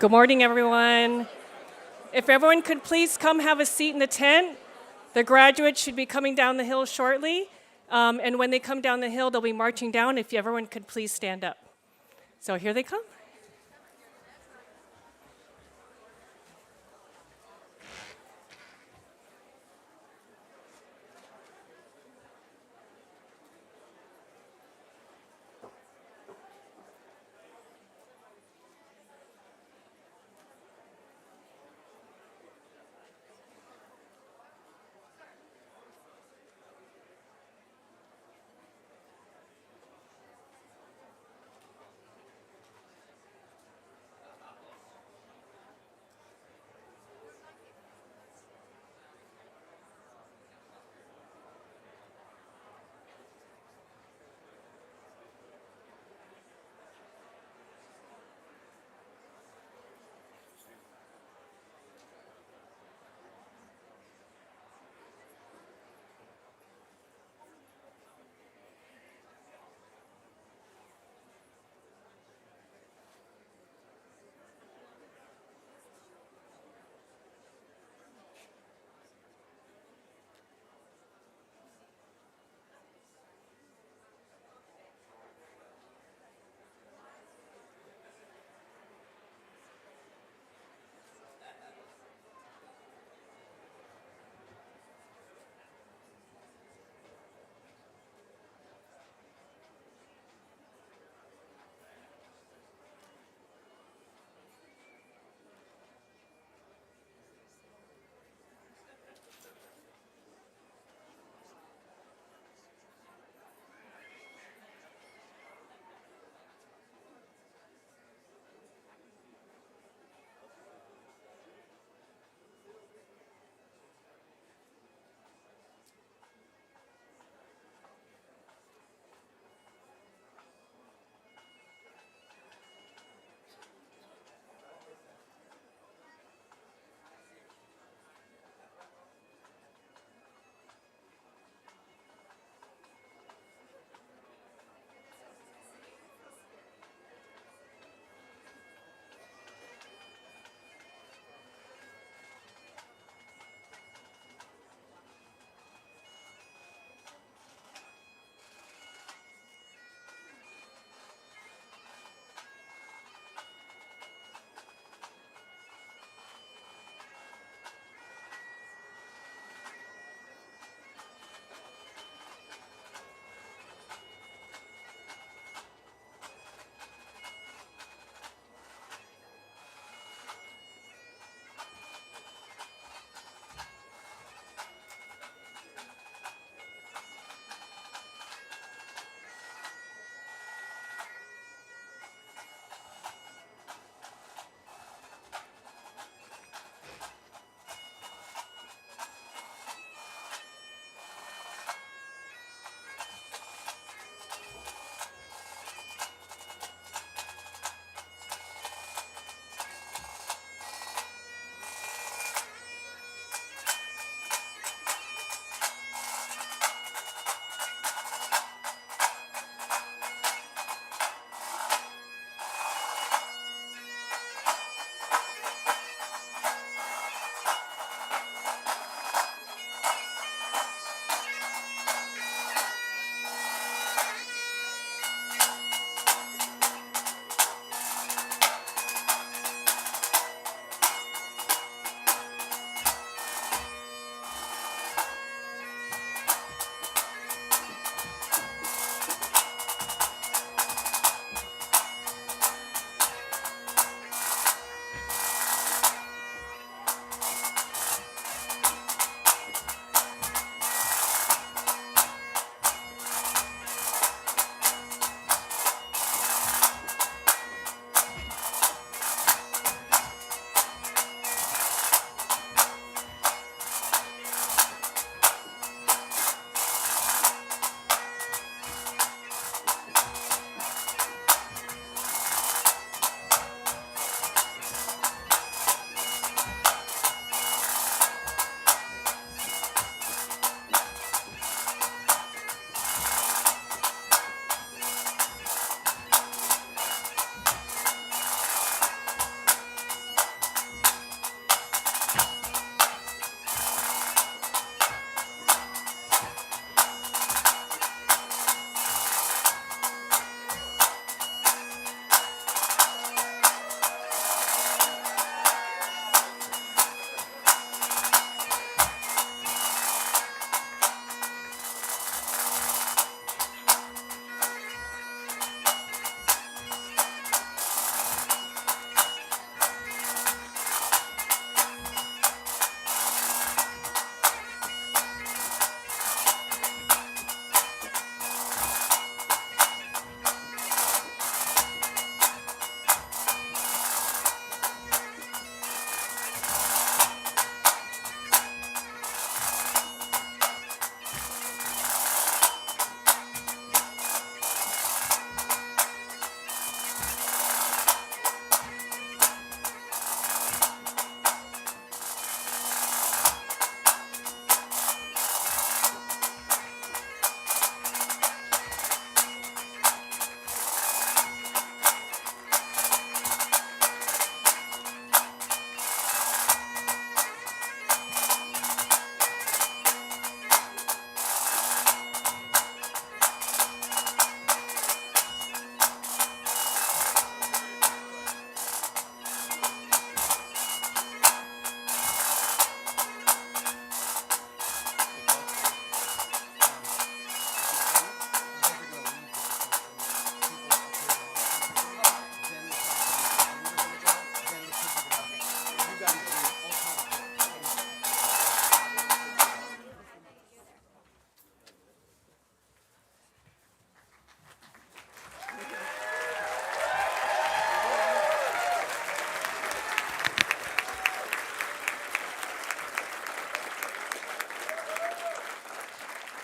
Good morning, everyone. If everyone could please come have a seat in the tent. The graduates should be coming down the hill shortly. And when they come down the hill, they'll be marching down. If everyone could please stand up. So here they come.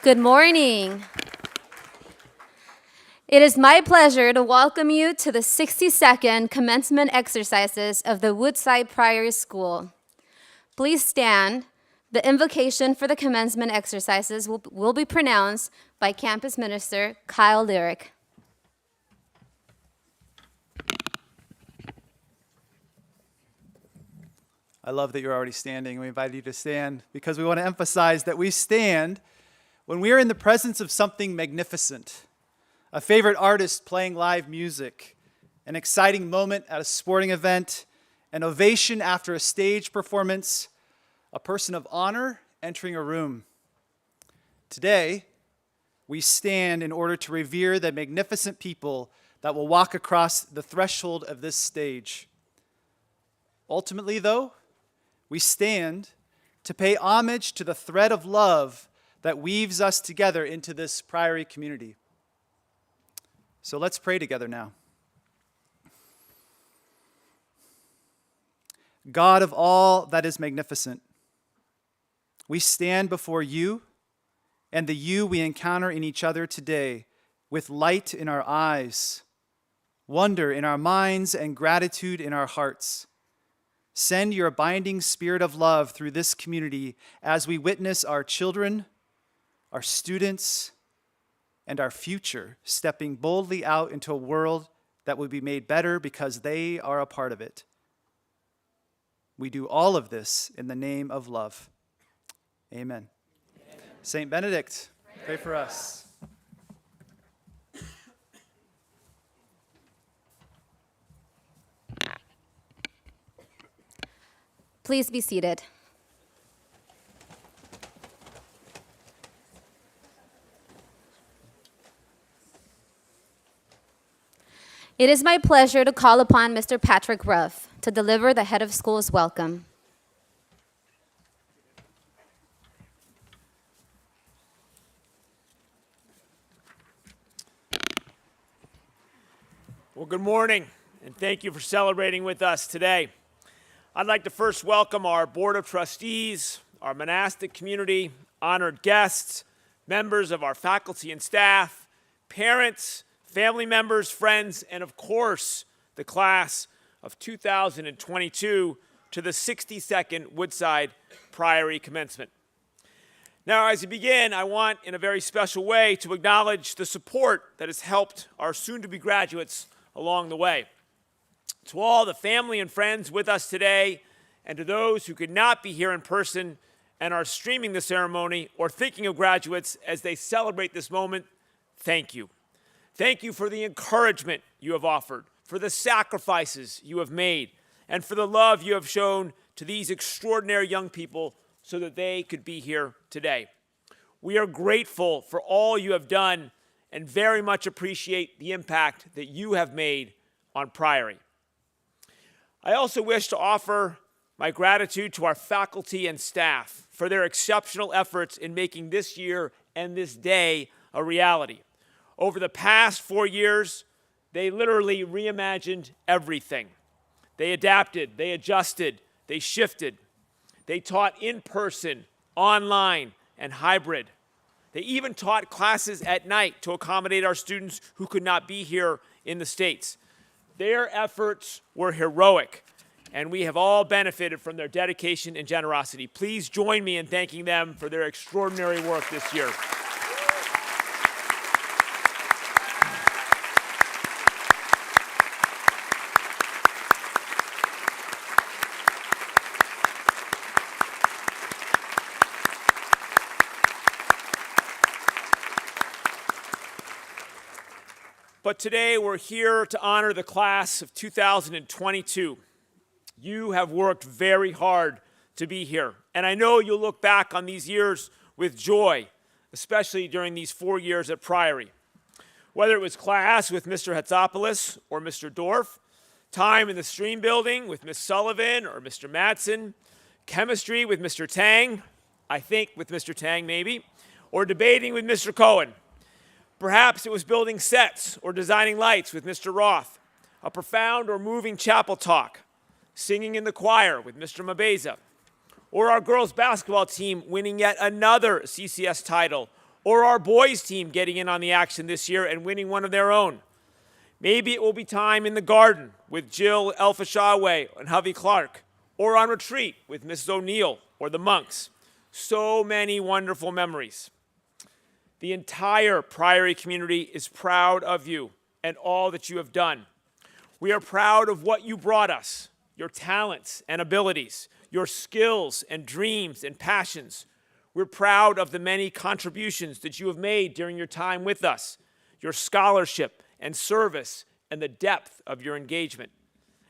Good morning. It is my pleasure to welcome you to the 62nd commencement exercises of the Woodside Priory School. Please stand. The invocation for the commencement exercises will be pronounced by Campus Minister Kyle Lyric. I love that you're already standing. We invite you to stand because we want to emphasize that we stand when we are in the presence of something magnificent, a favorite artist playing live music, an exciting moment at a sporting event, an ovation after a stage performance, a person of honor entering a room. Today, we stand in order to revere the magnificent people that will walk across the threshold of this stage. Ultimately, though, we stand to pay homage to the thread of love that weaves us together into this Priory community. So let's pray together now. God of all that is magnificent, we stand before you and the you we encounter in each other today with light in our eyes, wonder in our minds, and gratitude in our hearts. Send your binding spirit of love through this community as we witness our children, our students, and our future stepping boldly out into a world that will be made better because they are a part of it. We do all of this in the name of love. Amen. Saint Benedict, pray for us. Please be seated. It is my pleasure to call upon Mr. Patrick Ruff to deliver the head of school's welcome. Well, good morning, and thank you for celebrating with us today. I'd like to first welcome our Board of Trustees, our monastic community, honored guests, members of our faculty and staff, parents, family members, friends, and of course, the class of 2022 to the 62nd Woodside Priory Commencement. Now, as we begin, I want, in a very special way, to acknowledge the support that has helped our soon-to-be graduates along the way. To all the family and friends with us today, and to those who could not be here in person and are streaming the ceremony or thinking of graduates as they celebrate this moment, thank you. Thank you for the encouragement you have offered, for the sacrifices you have made, and for the love you have shown to these extraordinary young people so that they could be here today. We are grateful for all you have done and very much appreciate the impact that you have made on Priory. I also wish to offer my gratitude to our faculty and staff for their exceptional efforts in making this year and this day a reality. Over the past 4 years, they literally reimagined everything. They adapted, they adjusted, they shifted. They taught in person, online, and hybrid. They even taught classes at night to accommodate our students who could not be here in the States. Their efforts were heroic, and we have all benefited from their dedication and generosity. Please join me in thanking them for their extraordinary work this year. But today we're here to honor the class of 2022. You have worked very hard to be here, and I know you'll look back on these years with joy, especially during these 4 years at Priory. Whether it was class with Mr. Hatsopoulos or Mr. Dorff, time in the stream building with Ms. Sullivan or Mr. Madsen, chemistry with Mr. Tang, I think with Mr. Tang maybe, or debating with Mr. Cohen. Perhaps it was building sets or designing lights with Mr. Roth, a profound or moving chapel talk, singing in the choir with Mr. Mabeza, or our girls basketball team winning yet another CCS title, or our boys team getting in on the action this year and winning one of their own. Maybe it will be time in the garden with Jill Elfashawe and Hovey Clark, or on retreat with Mrs. O'Neill or the monks. So many wonderful memories. The entire Priory community is proud of you and all that you have done. We are proud of what you brought us, your talents and abilities, your skills and dreams and passions. We're proud of the many contributions that you have made during your time with us, your scholarship and service, and the depth of your engagement.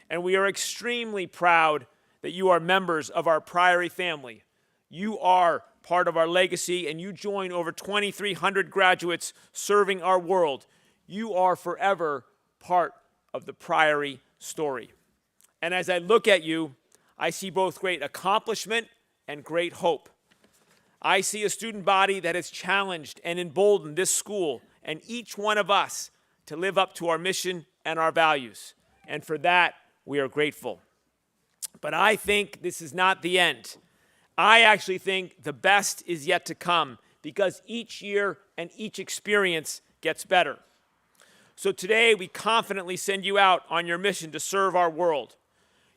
And we are extremely proud that you are members of our Priory family. You are part of our legacy, and you join over 2,300 graduates serving our world. You are forever part of the Priory story. And as I look at you, I see both great accomplishment and great hope. I see a student body that has challenged and emboldened this school and each one of us to live up to our mission and our values. And for that, we are grateful. But I think this is not the end. I actually think the best is yet to come, because each year and each experience gets better. So today, we confidently send you out on your mission to serve our world.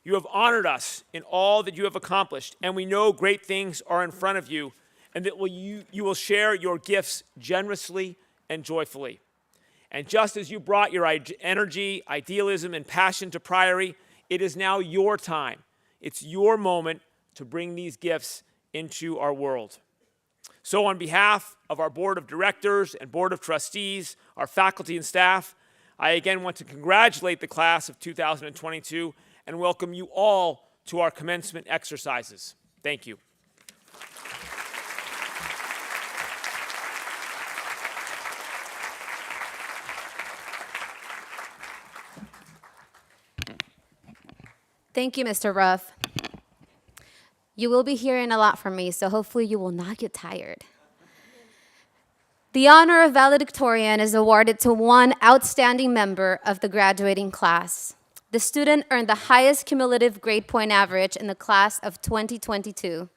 You have honored us in all that you have accomplished, and we know great things are in front of you, and that you will share your gifts generously and joyfully. And just as you brought your energy, idealism, and passion to Priory, it is now your time. It's your moment to bring these gifts into our world. So on behalf of our Board of Directors and Board of Trustees, our faculty and staff, I again want to congratulate the class of 2022 and welcome you all to our commencement exercises. Thank you. Thank you, Mr. Ruff. You will be hearing a lot from me, so hopefully you will not get tired. The honor of Valedictorian is awarded to one outstanding member of the graduating class. The student earned the highest cumulative grade point average in the class of 2022.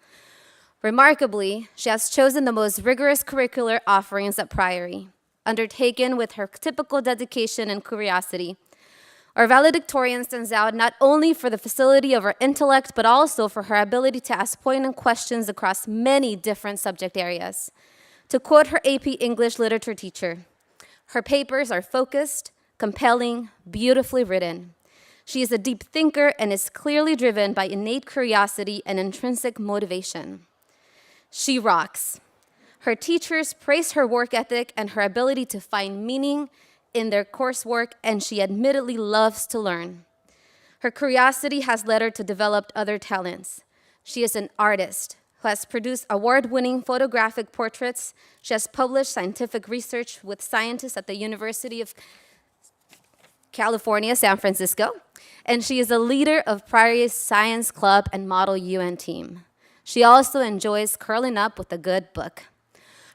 Remarkably, she has chosen the most rigorous curricular offerings at Priory, undertaken with her typical dedication and curiosity. Our valedictorian stands out not only for the facility of her intellect, but also for her ability to ask poignant questions across many different subject areas. To quote her AP English literature teacher, her papers are focused, compelling, beautifully written. She is a deep thinker and is clearly driven by innate curiosity and intrinsic motivation. She rocks. Her teachers praise her work ethic and her ability to find meaning in their coursework, and she admittedly loves to learn. Her curiosity has led her to develop other talents. She is an artist who has produced award-winning photographic portraits. She has published scientific research with scientists at the University of California, San Francisco, and she is a leader of Priory's Science Club and Model UN team. She also enjoys curling up with a good book.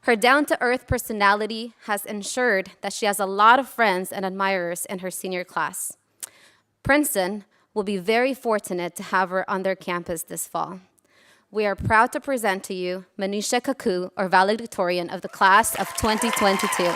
Her down-to-earth personality has ensured that she has a lot of friends and admirers in her senior class. Princeton will be very fortunate to have her on their campus this fall. We are proud to present to you Manisha Kaku, or valedictorian of the class of 2022.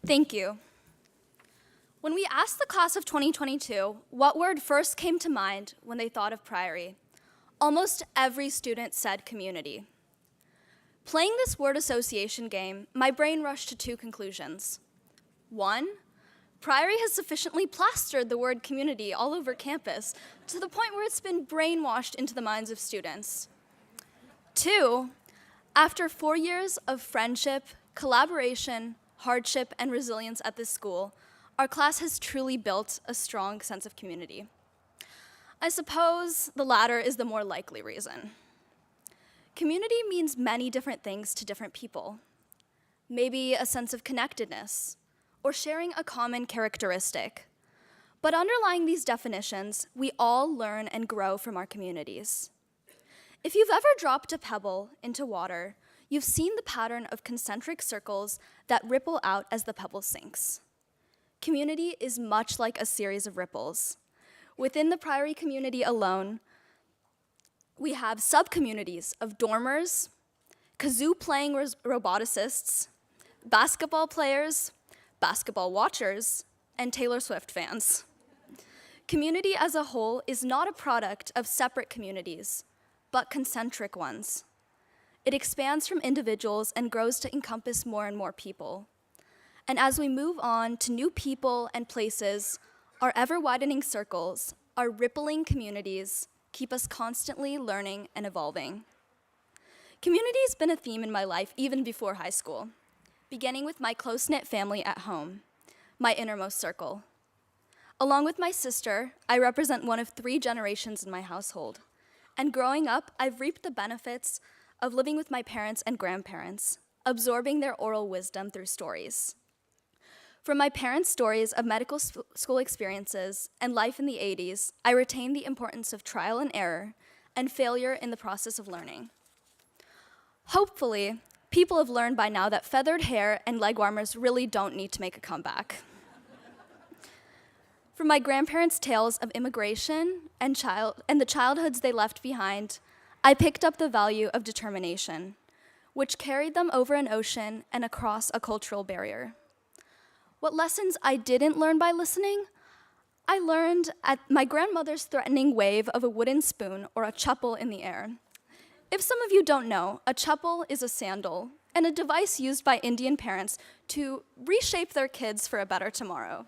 Thank you. When we asked the class of 2022 what word first came to mind when they thought of Priory, almost every student said community. Playing this word association game, my brain rushed to two conclusions. One, Priory has sufficiently plastered the word community all over campus to the point where it's been brainwashed into the minds of students. Two, after 4 years of friendship, collaboration, hardship, and resilience at this school, our class has truly built a strong sense of community. I suppose the latter is the more likely reason. Community means many different things to different people. Maybe a sense of connectedness, or sharing a common characteristic. But underlying these definitions, we all learn and grow from our communities. If you've ever dropped a pebble into water, you've seen the pattern of concentric circles that ripple out as the pebble sinks. Community is much like a series of ripples. Within the Priory community alone, we have subcommunities of dormers, kazoo-playing roboticists, basketball players, basketball watchers, and Taylor Swift fans. Community as a whole is not a product of separate communities, but concentric ones. It expands from individuals and grows to encompass more and more people. And as we move on to new people and places, our ever-widening circles, our rippling communities, keep us constantly learning and evolving. Community has been a theme in my life even before high school, beginning with my close-knit family at home, my innermost circle. Along with my sister, I represent one of 3 generations in my household. And growing up, I've reaped the benefits of living with my parents and grandparents, absorbing their oral wisdom through stories. From my parents' stories of medical school experiences and life in the 80s, I retain the importance of trial and error and failure in the process of learning. Hopefully, people have learned by now that feathered hair and leg warmers really don't need to make a comeback. From my grandparents' tales of immigration and the childhoods they left behind, I picked up the value of determination, which carried them over an ocean and across a cultural barrier. What lessons I didn't learn by listening, I learned at my grandmother's threatening wave of a wooden spoon or a chapel in the air. If some of you don't know, a chapel is a sandal and a device used by Indian parents to reshape their kids for a better tomorrow.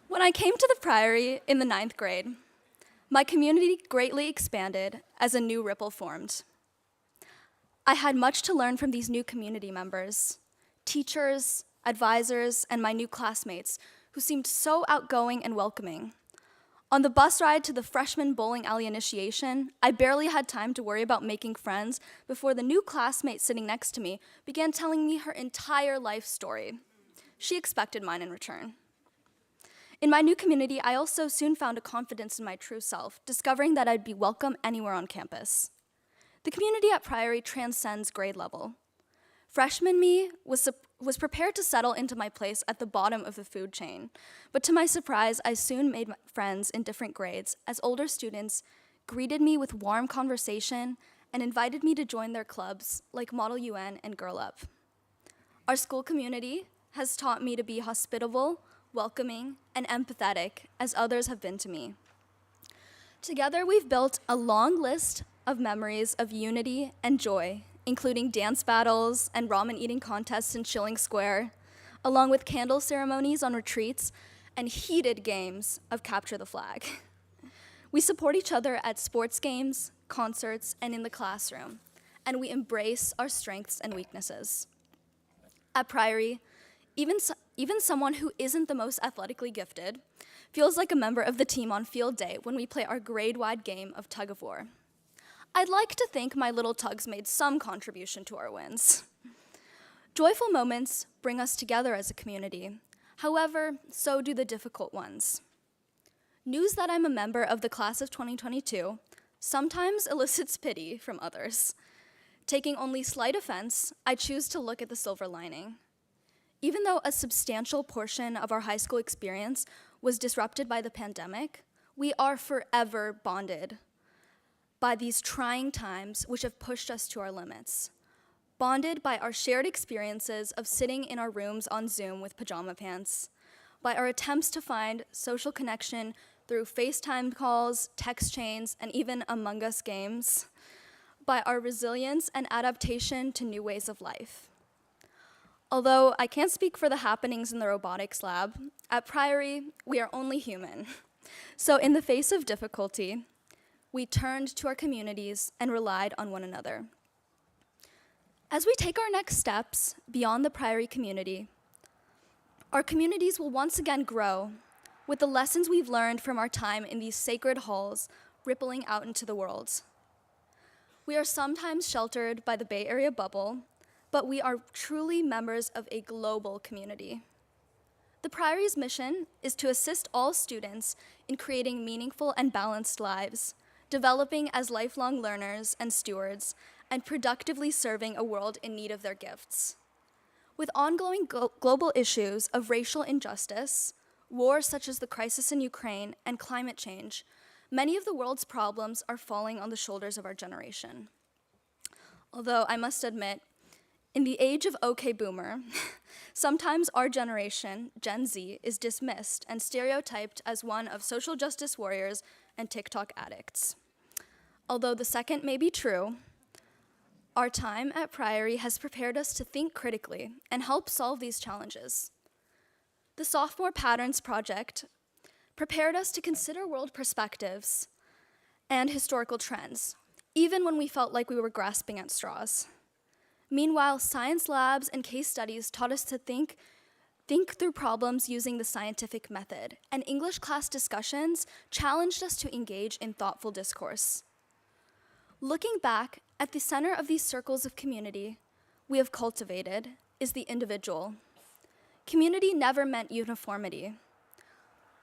When I came to the Priory in the 9th grade, my community greatly expanded as a new ripple formed. I had much to learn from these new community members, teachers, advisors, and my new classmates who seemed so outgoing and welcoming. On the bus ride to the freshman bowling alley initiation, I barely had time to worry about making friends before the new classmate sitting next to me began telling me her entire life story. She expected mine in return. In my new community, I also soon found a confidence in my true self, discovering that I'd be welcome anywhere on campus. The community at Priory transcends grade level. Freshman me was prepared to settle into my place at the bottom of the food chain, but to my surprise, I soon made friends in different grades as older students greeted me with warm conversation and invited me to join their clubs like Model UN and Girl Up. Our school community has taught me to be hospitable, welcoming, and empathetic as others have been to me. Together, we've built a long list of memories of unity and joy, including dance battles and ramen eating contests in Schilling Square, along with candle ceremonies on retreats and heated games of capture the flag. We support each other at sports games, concerts, and in the classroom, and we embrace our strengths and weaknesses. At Priory, even someone who isn't the most athletically gifted feels like a member of the team on field day when we play our grade-wide game of tug of war. I'd like to think my little tugs made some contribution to our wins. Joyful moments bring us together as a community. However, so do the difficult ones. News that I'm a member of the class of 2022 sometimes elicits pity from others. Taking only slight offense, I choose to look at the silver lining. Even though a substantial portion of our high school experience was disrupted by the pandemic, we are forever bonded by these trying times which have pushed us to our limits. Bonded by our shared experiences of sitting in our rooms on Zoom with pajama pants, by our attempts to find social connection through FaceTime calls, text chains, and even Among Us games, by our resilience and adaptation to new ways of life. Although I can't speak for the happenings in the robotics lab, at Priory, we are only human. So in the face of difficulty, we turned to our communities and relied on one another. As we take our next steps beyond the Priory community, our communities will once again grow with the lessons we've learned from our time in these sacred halls rippling out into the world. We are sometimes sheltered by the Bay Area bubble, but we are truly members of a global community. The Priory's mission is to assist all students in creating meaningful and balanced lives, developing as lifelong learners and stewards, and productively serving a world in need of their gifts. With ongoing global issues of racial injustice, wars such as the crisis in Ukraine, and climate change, many of the world's problems are falling on the shoulders of our generation. Although I must admit, in the age of OK Boomer, sometimes our generation, Gen Z, is dismissed and stereotyped as one of social justice warriors and TikTok addicts. Although the second may be true, our time at Priory has prepared us to think critically and help solve these challenges. The Sophomore Patterns Project prepared us to consider world perspectives and historical trends, even when we felt like we were grasping at straws. Meanwhile, science labs and case studies taught us to think through problems using the scientific method, and English class discussions challenged us to engage in thoughtful discourse. Looking back, at the center of these circles of community we have cultivated is the individual. Community never meant uniformity.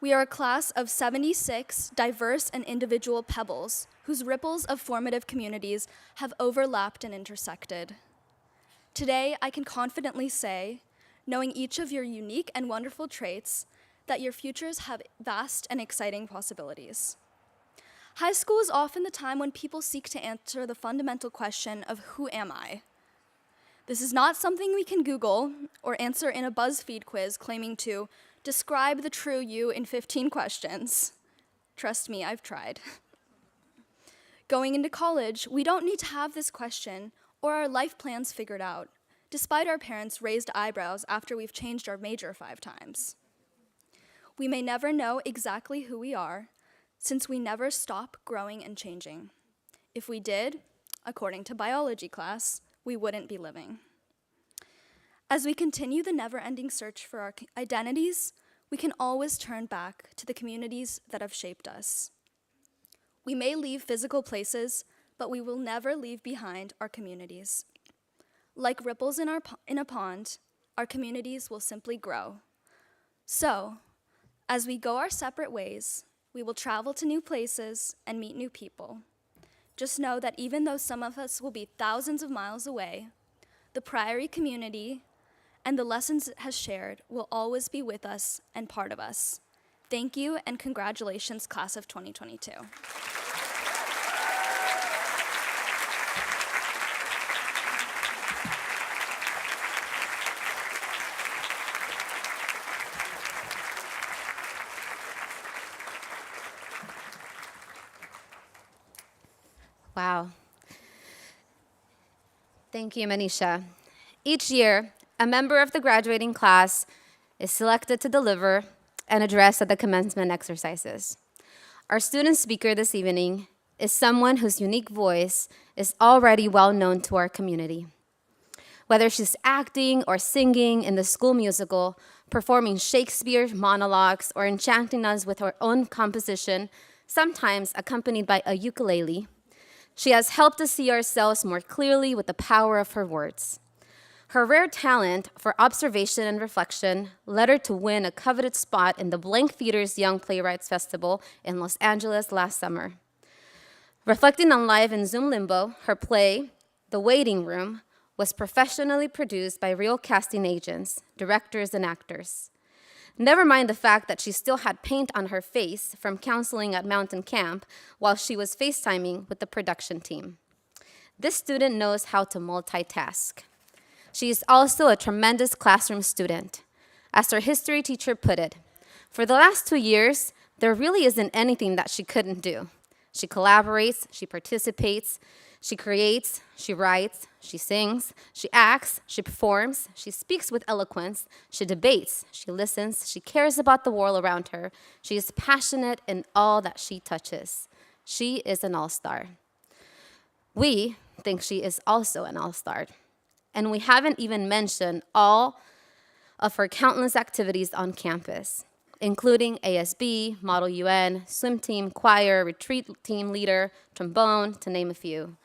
We are a class of 76 diverse and individual pebbles whose ripples of formative communities have overlapped and intersected. Today, I can confidently say, knowing each of your unique and wonderful traits, that your futures have vast and exciting possibilities. High school is often the time when people seek to answer the fundamental question of who am I? This is not something we can Google or answer in a BuzzFeed quiz claiming to describe the true you in 15 questions. Trust me, I've tried. Going into college, we don't need to have this question or our life plans figured out, despite our parents' raised eyebrows after we've changed our major 5 times. We may never know exactly who we are, since we never stop growing and changing. If we did, according to biology class, we wouldn't be living. As we continue the never-ending search for our identities, we can always turn back to the communities that have shaped us. We may leave physical places, but we will never leave behind our communities. Like ripples in a pond, our communities will simply grow. So, as we go our separate ways, we will travel to new places and meet new people. Just know that even though some of us will be thousands of miles away, the Priory community and the lessons it has shared will always be with us and part of us. Thank you and congratulations, class of 2022. Wow. Thank you, Manisha. Each year, a member of the graduating class is selected to deliver an address at the commencement exercises. Our student speaker this evening is someone whose unique voice is already well known to our community. Whether she's acting or singing in the school musical, performing Shakespeare monologues, or enchanting us with her own composition, sometimes accompanied by a ukulele, she has helped us see ourselves more clearly with the power of her words. Her rare talent for observation and reflection led her to win a coveted spot in the Blank Theater's Young Playwrights Festival in Los Angeles last summer. Reflecting on life in Zoom limbo, her play, The Waiting Room, was professionally produced by real casting agents, directors, and actors. Never mind the fact that she still had paint on her face from counseling at mountain camp while she was FaceTiming with the production team. This student knows how to multitask. She is also a tremendous classroom student. As her history teacher put it, for the last 2 years, there really isn't anything that she couldn't do. She collaborates, she participates, she creates, she writes, she sings, she acts, she performs, she speaks with eloquence, she debates, she listens, she cares about the world around her. She is passionate in all that she touches. She is an all-star. We think she is also an all-star. And we haven't even mentioned all of her countless activities on campus, including ASB, Model UN, swim team, choir, retreat team leader, trombone, to name a few.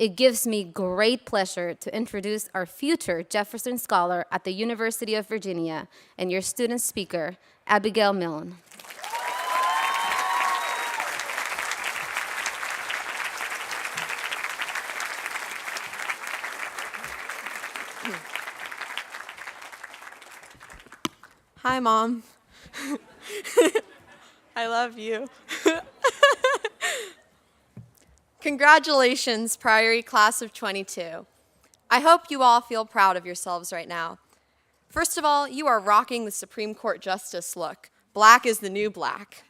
it gives me great pleasure to introduce our future Jefferson Scholar at the University of Virginia and your student speaker, Abigail Milne. Hi, Mom. I love you. Congratulations, Priory Class of 22. I hope you all feel proud of yourselves right now. First of all, you are rocking the Supreme Court Justice look. Black is the new black.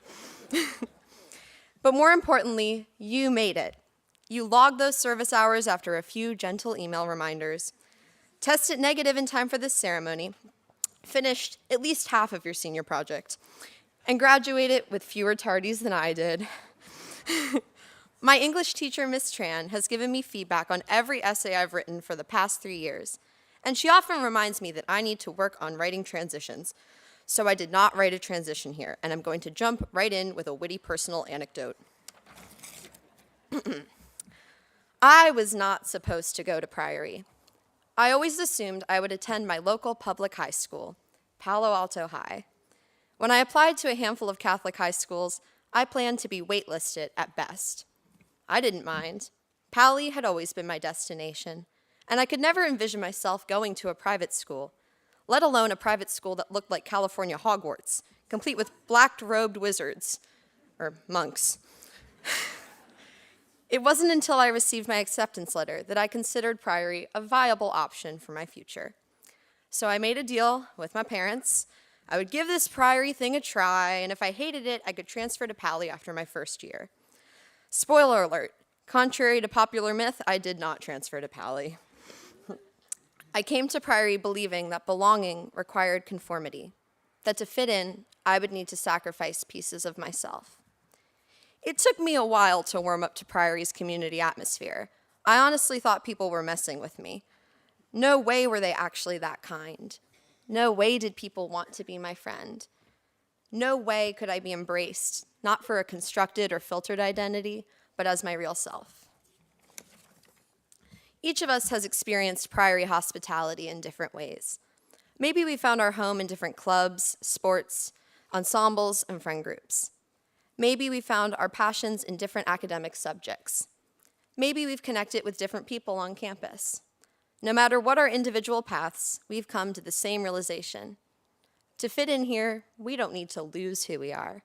But more importantly, you made it. You logged those service hours after a few gentle email reminders, tested negative in time for this ceremony, finished at least half of your senior project, and graduated with fewer tardies than I did. My English teacher, Miss Tran, has given me feedback on every essay I've written for the past 3 years, and she often reminds me that I need to work on writing transitions. So I did not write a transition here, and I'm going to jump right in with a witty personal anecdote. I was not supposed to go to Priory. I always assumed I would attend my local public high school, Palo Alto High. When I applied to a handful of Catholic high schools, I planned to be waitlisted at best. I didn't mind. Pali had always been my destination, and I could never envision myself going to a private school, let alone a private school that looked like California Hogwarts, complete with black-robed wizards, or monks. It wasn't until I received my acceptance letter that I considered Priory a viable option for my future. So I made a deal with my parents. I would give this Priory thing a try, and if I hated it, I could transfer to Pali after my first year. Spoiler alert, contrary to popular myth, I did not transfer to Pali. I came to Priory believing that belonging required conformity, that to fit in, I would need to sacrifice pieces of myself. It took me a while to warm up to Priory's community atmosphere. I honestly thought people were messing with me. No way were they actually that kind. No way did people want to be my friend. No way could I be embraced, not for a constructed or filtered identity, but as my real self. Each of us has experienced Priory hospitality in different ways. Maybe we found our home in different clubs, sports, ensembles, and friend groups. Maybe we found our passions in different academic subjects. Maybe we've connected with different people on campus. No matter what our individual paths, we've come to the same realization. To fit in here, we don't need to lose who we are.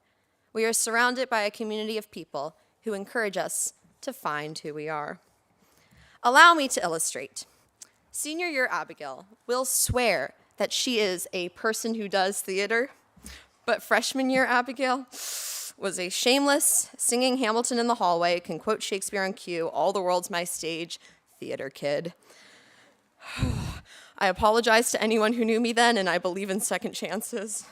We are surrounded by a community of people who encourage us to find who we are. Allow me to illustrate. Senior year Abigail will swear that she is a person who does theater, but freshman year Abigail was a shameless, singing Hamilton in the hallway, can quote Shakespeare on cue, all the world's my stage, theater kid. I apologize to anyone who knew me then, and I believe in second chances.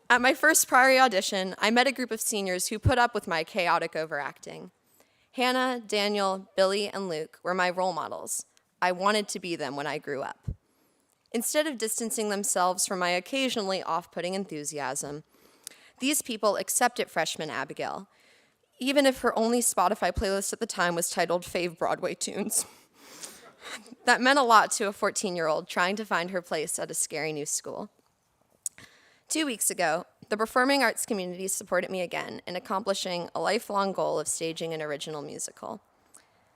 At my first Priory audition, I met a group of seniors who put up with my chaotic overacting. Hannah, Daniel, Billy, and Luke were my role models. I wanted to be them when I grew up. Instead of distancing themselves from my occasionally off-putting enthusiasm, these people accepted freshman Abigail, even if her only Spotify playlist at the time was titled Fave Broadway Tunes. That meant a lot to a 14-year-old trying to find her place at a scary new school. 2 weeks ago, the performing arts community supported me again in accomplishing a lifelong goal of staging an original musical.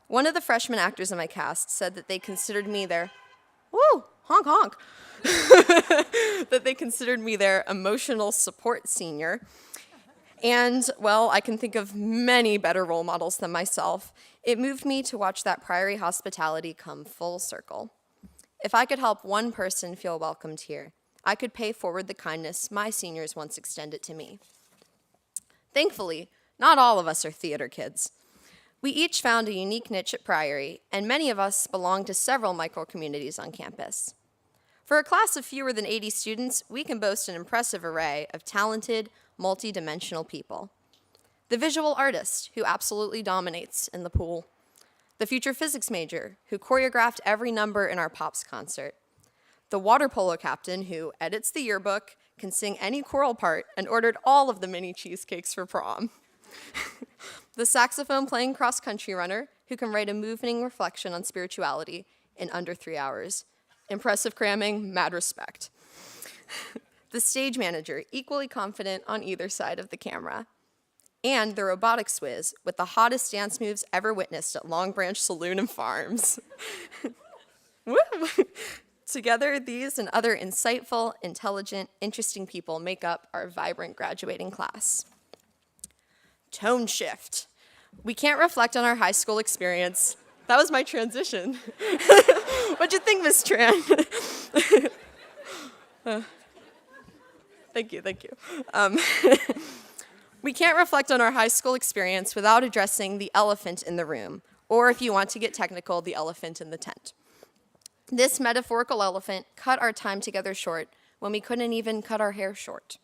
One of the freshman actors in my cast said that they considered me their, woo, honk honk, that they considered me their emotional support senior. And, well, I can think of many better role models than myself. It moved me to watch that Priory hospitality come full circle. If I could help one person feel welcomed here, I could pay forward the kindness my seniors once extended to me. Thankfully, not all of us are theater kids. We each found a unique niche at Priory, and many of us belong to several micro-communities on campus. For a class of fewer than 80 students, we can boast an impressive array of talented, multi-dimensional people. The visual artist, who absolutely dominates in the pool. The future physics major, who choreographed every number in our Pops concert. The water polo captain, who edits the yearbook, can sing any choral part, and ordered all of the mini cheesecakes for prom. The saxophone playing cross-country runner who can write a moving reflection on spirituality in under 3 hours. Impressive cramming, mad respect. The stage manager, equally confident on either side of the camera. And the robotics whiz with the hottest dance moves ever witnessed at Long Branch Saloon and Farms. Woo! Together, these and other insightful, intelligent, interesting people make up our vibrant graduating class. Tone shift. We can't reflect on our high school experience. That was my transition. What'd you think, Miss Tran? Thank you. We can't reflect on our high school experience without addressing the elephant in the room, or if you want to get technical, the elephant in the tent. This metaphorical elephant cut our time together short when we couldn't even cut our hair short.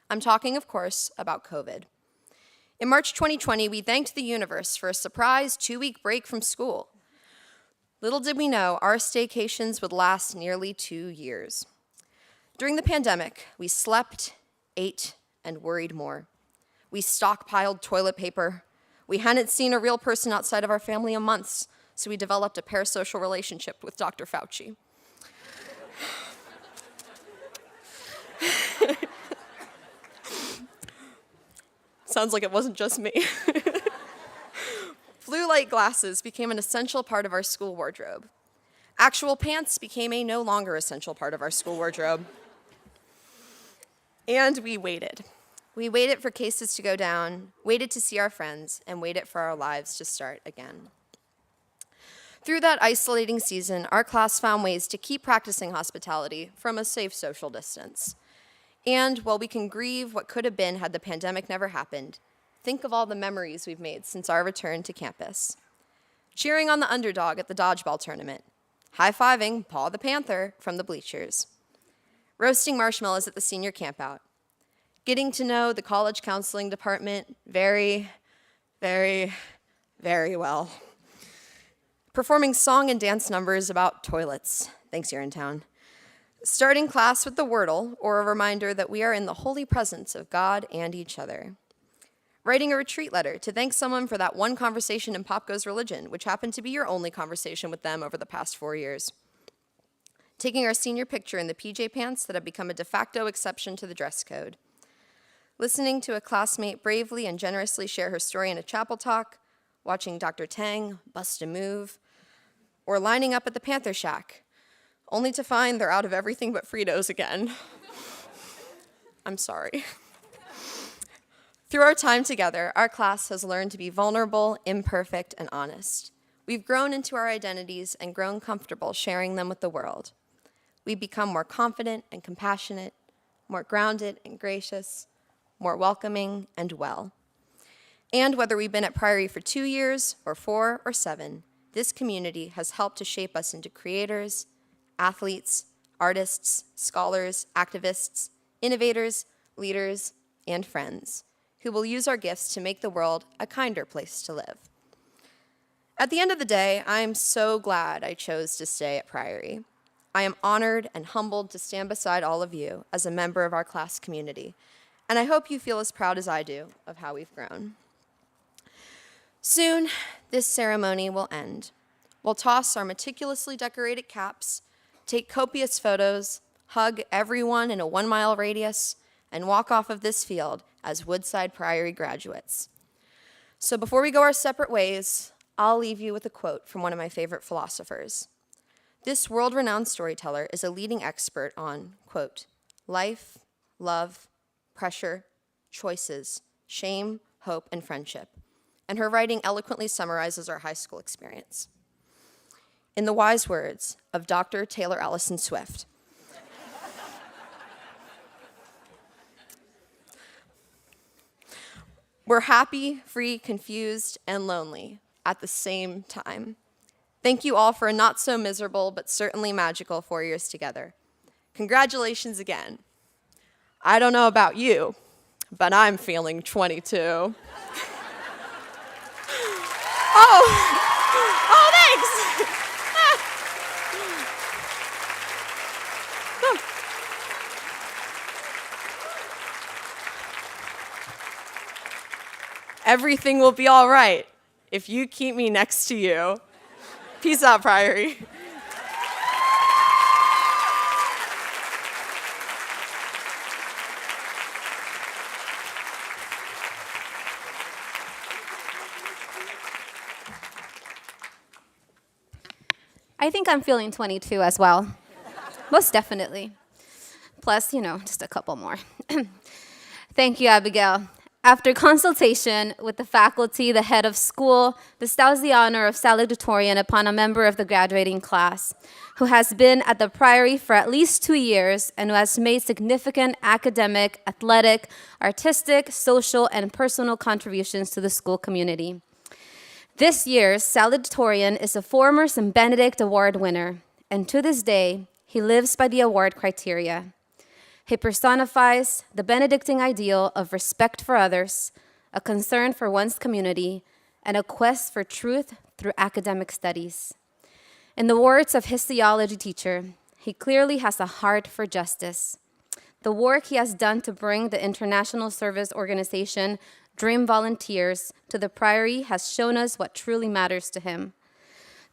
I'm talking, of course, about COVID. In March 2020, we thanked the universe for a surprise 2-week break from school. Little did we know our staycations would last nearly 2 years. During the pandemic, we slept, ate, and worried more. We stockpiled toilet paper. We hadn't seen a real person outside of our family in months, so we developed a parasocial relationship with Dr. Fauci. Sounds like it wasn't just me. Blue light glasses became an essential part of our school wardrobe. Actual pants became a no longer essential part of our school wardrobe. And we waited. We waited for cases to go down, waited to see our friends, and waited for our lives to start again. Through that isolating season, our class found ways to keep practicing hospitality from a safe social distance. And while we can grieve what could have been had the pandemic never happened, think of all the memories we've made since our return to campus. Cheering on the underdog at the dodgeball tournament, high-fiving Paw the Panther from the bleachers, roasting marshmallows at the senior campout, getting to know the college counseling department very, very, very well, performing song and dance numbers about toilets, thanks you're in town, starting class with the Wordle, or a reminder that we are in the holy presence of God and each other, writing a retreat letter to thank someone for that one conversation in Pop Goes Religion, which happened to be your only conversation with them over the past 4 years, taking our senior picture in the PJ pants that have become a de facto exception to the dress code, listening to a classmate bravely and generously share her story in a chapel talk, watching Dr. Tang bust a move, or lining up at the Panther Shack, only to find they're out of everything but Fritos again. I'm sorry. Through our time together, our class has learned to be vulnerable, imperfect, and honest. We've grown into our identities and grown comfortable sharing them with the world. We've become more confident and compassionate, more grounded and gracious, more welcoming and well. And whether we've been at Priory for 2 years, or 4, or 7, this community has helped to shape us into creators, athletes, artists, scholars, activists, innovators, leaders, and friends who will use our gifts to make the world a kinder place to live. At the end of the day, I am so glad I chose to stay at Priory. I am honored and humbled to stand beside all of you as a member of our class community, and I hope you feel as proud as I do of how we've grown. Soon, this ceremony will end. We'll toss our meticulously decorated caps, take copious photos, hug everyone in a 1-mile radius, and walk off of this field as Woodside Priory graduates. So before we go our separate ways, I'll leave you with a quote from one of my favorite philosophers. This world-renowned storyteller is a leading expert on, quote, life, love, pressure, choices, shame, hope, and friendship. And her writing eloquently summarizes our high school experience. In the wise words of Dr. Taylor Allison Swift, we're happy, free, confused, and lonely at the same time. Thank you all for a not so miserable, but certainly magical 4 years together. Congratulations again. I don't know about you, but I'm feeling 22. Oh, thanks. Everything will be all right if you keep me next to you. Peace out, Priory. I think I'm feeling 22 as well. Most definitely. Plus, just a couple more. Thank you, Abigail. After consultation with the faculty, the head of school bestows the honor of Salutatorian upon a member of the graduating class who has been at the Priory for at least 2 years and who has made significant academic, athletic, artistic, social, and personal contributions to the school community. This year's Salutatorian is a former St. Benedict Award winner, and to this day, he lives by the award criteria. He personifies the Benedictine ideal of respect for others, a concern for one's community, and a quest for truth through academic studies. In the words of his theology teacher, he clearly has a heart for justice. The work he has done to bring the international service organization Dream Volunteers to the Priory has shown us what truly matters to him.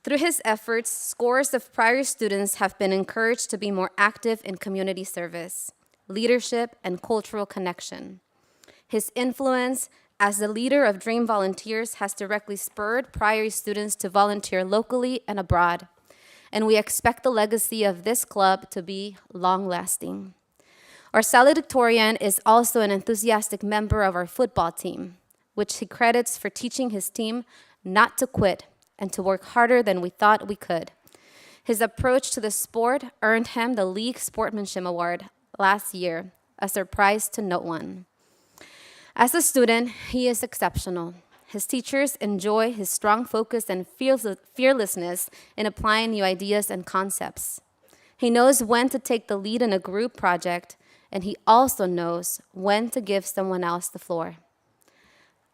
Through his efforts, scores of Priory students have been encouraged to be more active in community service, leadership, and cultural connection. His influence as the leader of Dream Volunteers has directly spurred Priory students to volunteer locally and abroad, and we expect the legacy of this club to be long-lasting. Our Valedictorian is also an enthusiastic member of our football team, which he credits for teaching his team not to quit and to work harder than we thought we could. His approach to the sport earned him the League Sportsmanship Award last year, a surprise to no one. As a student, he is exceptional. His teachers enjoy his strong focus and fearlessness in applying new ideas and concepts. He knows when to take the lead in a group project, and he also knows when to give someone else the floor.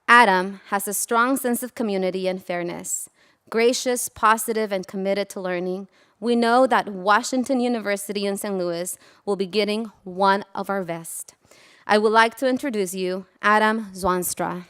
Adam has a strong sense of community and fairness. Gracious, positive, and committed to learning, we know that Washington University in St. Louis will be getting one of our best. I would like to introduce you, Adam Zwanstra.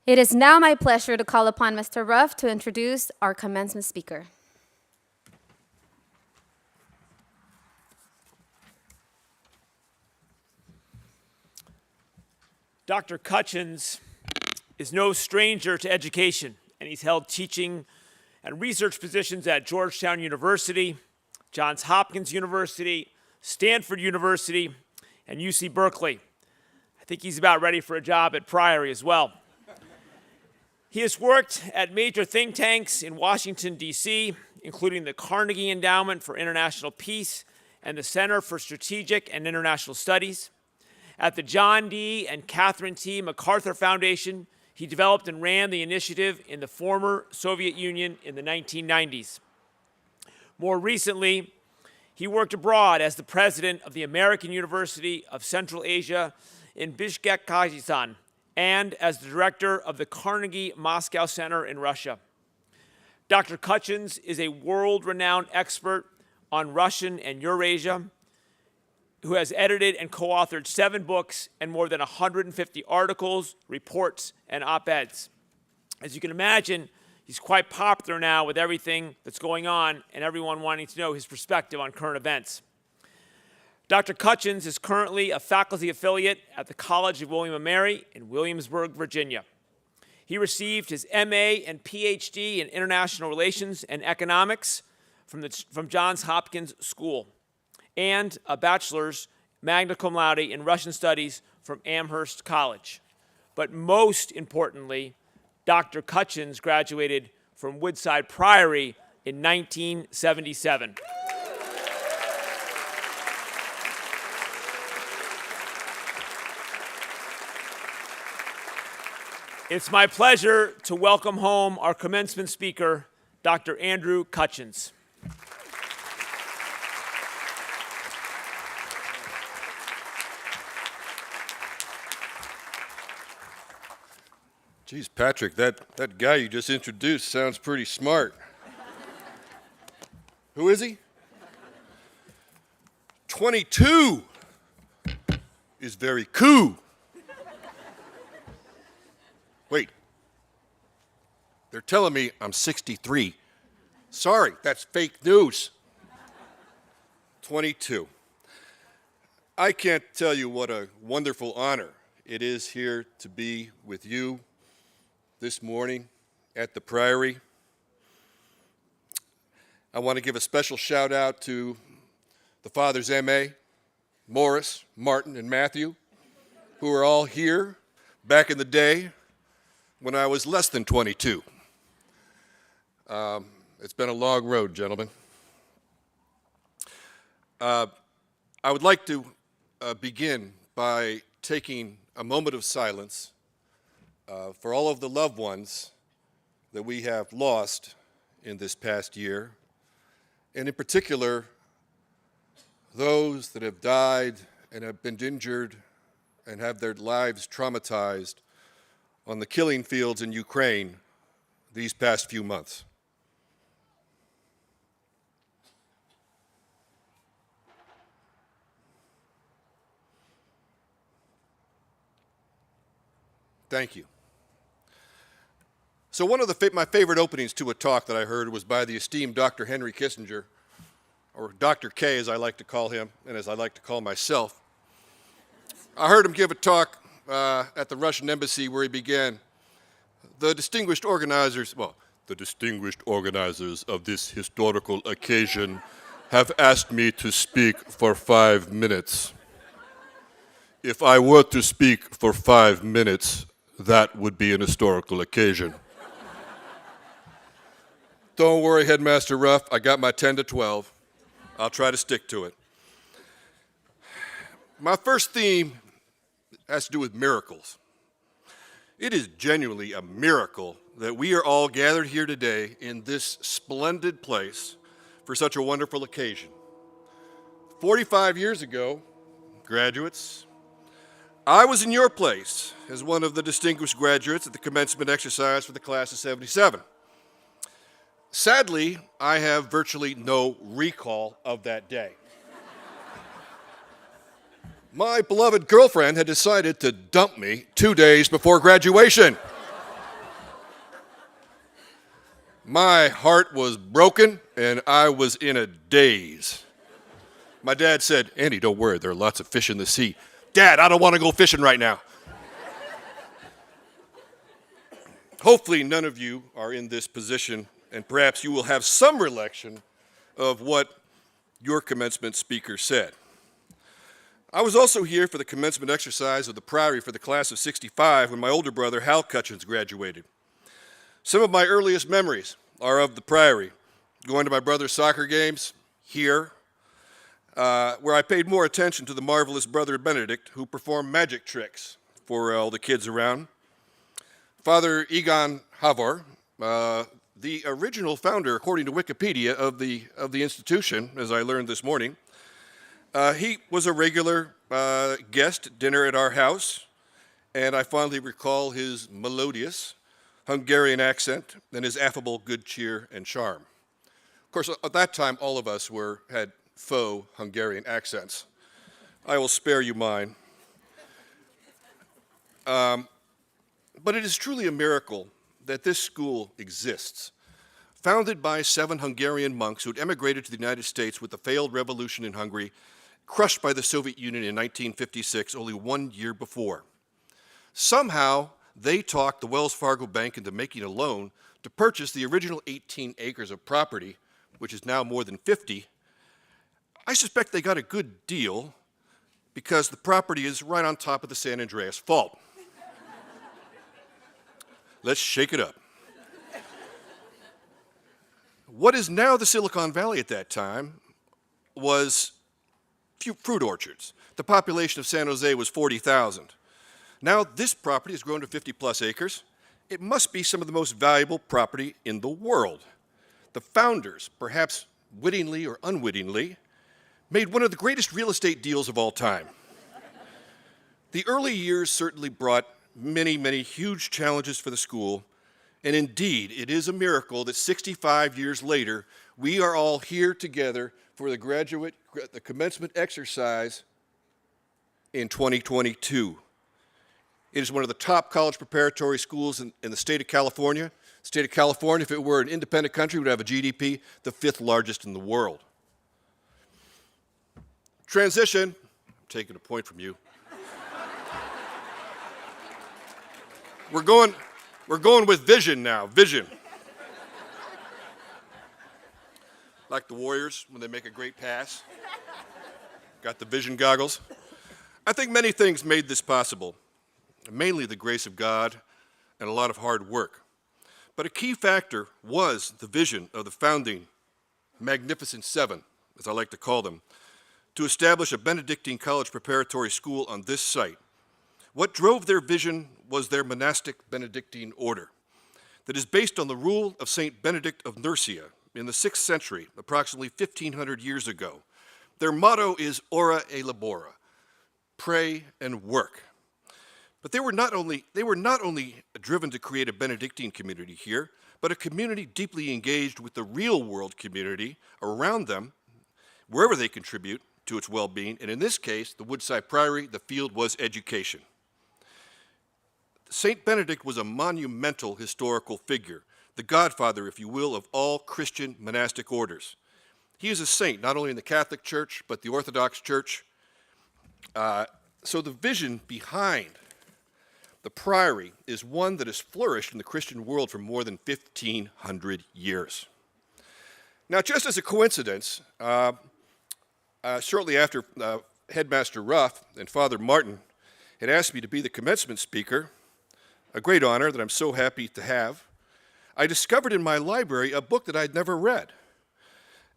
It is now my pleasure to call upon Mr. Ruff to introduce our commencement speaker. Dr. Cutchins is no stranger to education, and he's held teaching and research positions at Georgetown University, Johns Hopkins University, Stanford University, and UC Berkeley. I think he's about ready for a job at Priory as well. He has worked at major think tanks in Washington, D.C., including the Carnegie Endowment for International Peace and the Center for Strategic and International Studies. At the John D. and Catherine T. MacArthur Foundation, he developed and ran the initiative in the former Soviet Union in the 1990s. More recently, he worked abroad as the president of the American University of Central Asia in Bishkek, Kazakhstan, and as the director of the Carnegie Moscow Center in Russia. Dr. Cutchins is a world-renowned expert on Russian and Eurasia, who has edited and co-authored 7 books and more than 150 articles, reports, and op-eds. As you can imagine, he's quite popular now with everything that's going on and everyone wanting to know his perspective on current events. Dr. Cutchins is currently a faculty affiliate at the College of William & Mary in Williamsburg, Virginia. He received his MA and PhD in International Relations and Economics from Johns Hopkins School, and a bachelor's magna cum laude in Russian Studies from Amherst College. But most importantly, Dr. Cutchins graduated from Woodside Priory in 1977. It's my pleasure to welcome home our commencement speaker, Dr. Andrew Cutchins. Geez, Patrick, that guy you just introduced sounds pretty smart. Who is he? 22 is very cool. Wait, they're telling me I'm 63. Sorry, that's fake news. 22. I can't tell you what a wonderful honor it is here to be with you this morning at the Priory. I want to give a special shout out to the fathers M.A., Morris, Martin, and Matthew, who are all here back in the day when I was less than 22. It's been a long road, gentlemen. I would like to begin by taking a moment of silence for all of the loved ones that we have lost in this past year, and in particular, those that have died and have been injured and have their lives traumatized on the killing fields in Ukraine these past few months. Thank you. So one of my favorite openings to a talk that I heard was by the esteemed Dr. Henry Kissinger, or Dr. K as I like to call him, and as I like to call myself. I heard him give a talk at the Russian embassy where he began, the distinguished organizers of this historical occasion have asked me to speak for 5 minutes. If I were to speak for 5 minutes, that would be an historical occasion. Don't worry, Headmaster Ruff, I got my 10 to 12. I'll try to stick to it. My first theme has to do with miracles. It is genuinely a miracle that we are all gathered here today in this splendid place for such a wonderful occasion. 45 years ago, graduates, I was in your place as one of the distinguished graduates at the commencement exercise for the class of 77. Sadly, I have virtually no recall of that day. My beloved girlfriend had decided to dump me 2 days before graduation. My heart was broken and I was in a daze. My dad said, "Andy, don't worry, there are lots of fish in the sea." "Dad, I don't want to go fishing right now." Hopefully none of you are in this position, and perhaps you will have some recollection of what your commencement speaker said. I was also here for the commencement exercise of the Priory for the class of 65 when my older brother, Hal Cutchins, graduated. Some of my earliest memories are of the Priory, going to my brother's soccer games here, where I paid more attention to the marvelous Brother Benedict, who performed magic tricks for all the kids around. Father Egon Havor, the original founder, according to Wikipedia, of the institution, as I learned this morning, he was a regular guest at dinner at our house, and I fondly recall his melodious Hungarian accent and his affable good cheer and charm. Of course, at that time, all of us had faux Hungarian accents. I will spare you mine. But it is truly a miracle that this school exists. Founded by 7 Hungarian monks who had emigrated to the United States with the failed revolution in Hungary, crushed by the Soviet Union in 1956, only 1 year before. Somehow, they talked the Wells Fargo Bank into making a loan to purchase the original 18 acres of property, which is now more than 50. I suspect they got a good deal because the property is right on top of the San Andreas Fault. Let's shake it up. What is now the Silicon Valley at that time was fruit orchards. The population of San Jose was 40,000. Now this property has grown to 50 plus acres, it must be some of the most valuable property in the world. The founders, perhaps wittingly or unwittingly, made one of the greatest real estate deals of all time. The early years certainly brought many, many huge challenges for the school, and indeed, it is a miracle that 65 years later, we are all here together for the commencement exercise in 2022. It is one of the top college preparatory schools in the state of California. The state of California, if it were an independent country, would have a GDP the 5th largest in the world. Transition, I'm taking a point from you. We're going with vision now, vision. Like the Warriors when they make a great pass. Got the vision goggles. I think many things made this possible, mainly the grace of God and a lot of hard work. But a key factor was the vision of the founding Magnificent Seven, as I like to call them, to establish a Benedictine college preparatory school on this site. What drove their vision was their monastic Benedictine order that is based on the rule of Saint Benedict of Nursia in the 6th century, approximately 1,500 years ago. Their motto is ora et labora, pray and work. But they were not only driven to create a Benedictine community here, but a community deeply engaged with the real world community around them, wherever they contribute to its well-being. And in this case, the Woodside Priory, the field was education. Saint Benedict was a monumental historical figure, the godfather, if you will, of all Christian monastic orders. He is a saint, not only in the Catholic Church, but the Orthodox Church. So the vision behind the priory is one that has flourished in the Christian world for more than 1,500 years. Now, just as a coincidence, shortly after Headmaster Ruff and Father Martin had asked me to be the commencement speaker, a great honor that I'm so happy to have, I discovered in my library a book that I'd never read.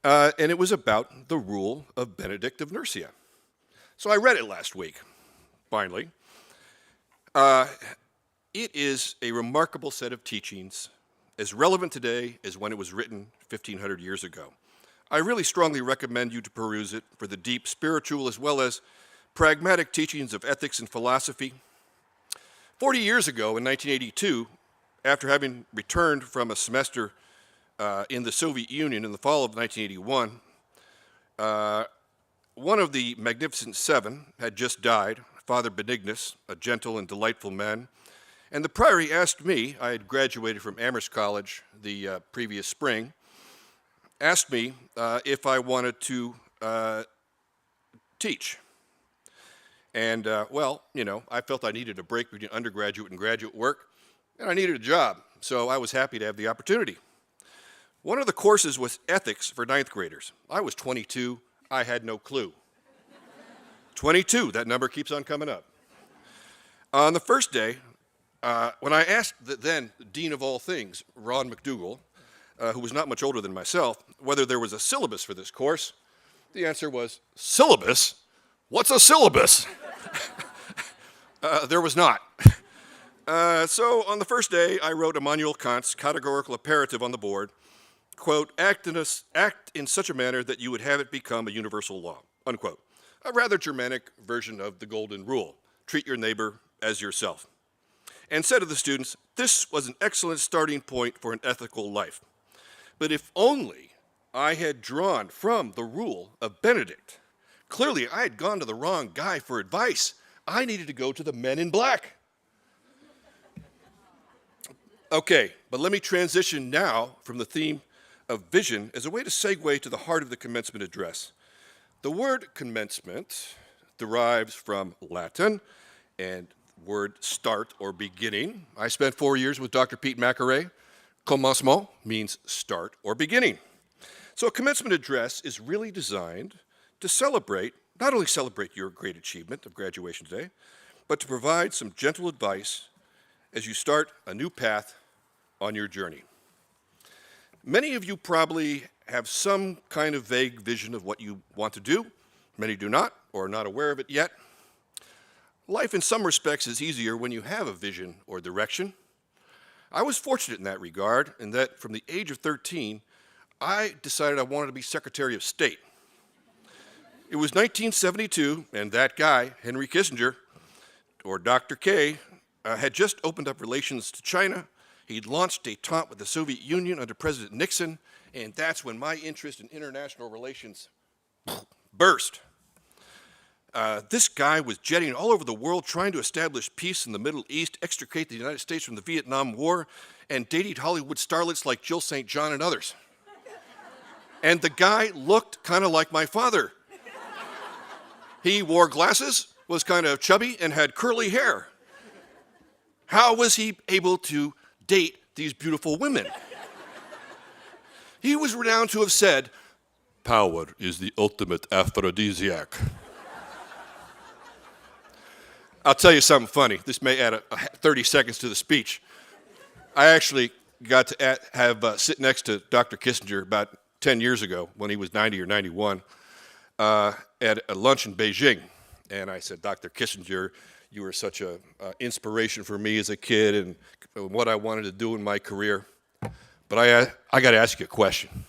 And it was about the rule of Benedict of Nursia. So I read it last week, finally. It is a remarkable set of teachings, as relevant today as when it was written 1,500 years ago. I really strongly recommend you to peruse it for the deep spiritual as well as pragmatic teachings of ethics and philosophy. 40 years ago, in 1982, after having returned from a semester in the Soviet Union in the fall of 1981, one of the Magnificent Seven had just died, Father Benignus, a gentle and delightful man, and the priory asked me, I had graduated from Amherst College the previous spring, asked me if I wanted to teach. And, well, you know, I felt I needed a break between undergraduate and graduate work, and I needed a job, so I was happy to have the opportunity. One of the courses was ethics for 9th graders. I was 22. I had no clue. 22, that number keeps on coming up. On the first day, when I asked the then dean of all things, Ron McDougall, who was not much older than myself, whether there was a syllabus for this course, the answer was, syllabus? What's a syllabus? There was not. So on the first day, I wrote Immanuel Kant's categorical imperative on the board, quote, act in such a manner that you would have it become a universal law, unquote. A rather Germanic version of the golden rule, treat your neighbor as yourself. And said to the students, this was an excellent starting point for an ethical life. But if only I had drawn from the rule of Benedict. Clearly, I had gone to the wrong guy for advice. I needed to go to the men in black. Okay, but let me transition now from the theme of vision as a way to segue to the heart of the commencement address. The word commencement derives from Latin and word start or beginning. I spent 4 years with Dr. Pete Macaray. Commencement means start or beginning. So a commencement address is really designed to celebrate, not only celebrate your great achievement of graduation today, but to provide some gentle advice as you start a new path on your journey. Many of you probably have some kind of vague vision of what you want to do. Many do not, or are not aware of it yet. Life in some respects is easier when you have a vision or direction. I was fortunate in that regard, in that from the age of 13, I decided I wanted to be Secretary of State. It was 1972, and that guy, Henry Kissinger, or Dr. K, had just opened up relations to China. He'd launched détente with the Soviet Union under President Nixon, and that's when my interest in international relations burst. This guy was jetting all over the world trying to establish peace in the Middle East, extricate the United States from the Vietnam War, and dated Hollywood starlets like Jill St. John and others. And the guy looked kind of like my father. He wore glasses, was kind of chubby, and had curly hair. How was he able to date these beautiful women? He was renowned to have said, "Power is the ultimate aphrodisiac." I'll tell you something funny. This may add 30 seconds to the speech. I actually got to sit next to Dr. Kissinger about 10 years ago when he was 90 or 91 at a lunch in Beijing. And I said, "Dr. Kissinger, you were such an inspiration for me as a kid and what I wanted to do in my career. But I got to ask you a question.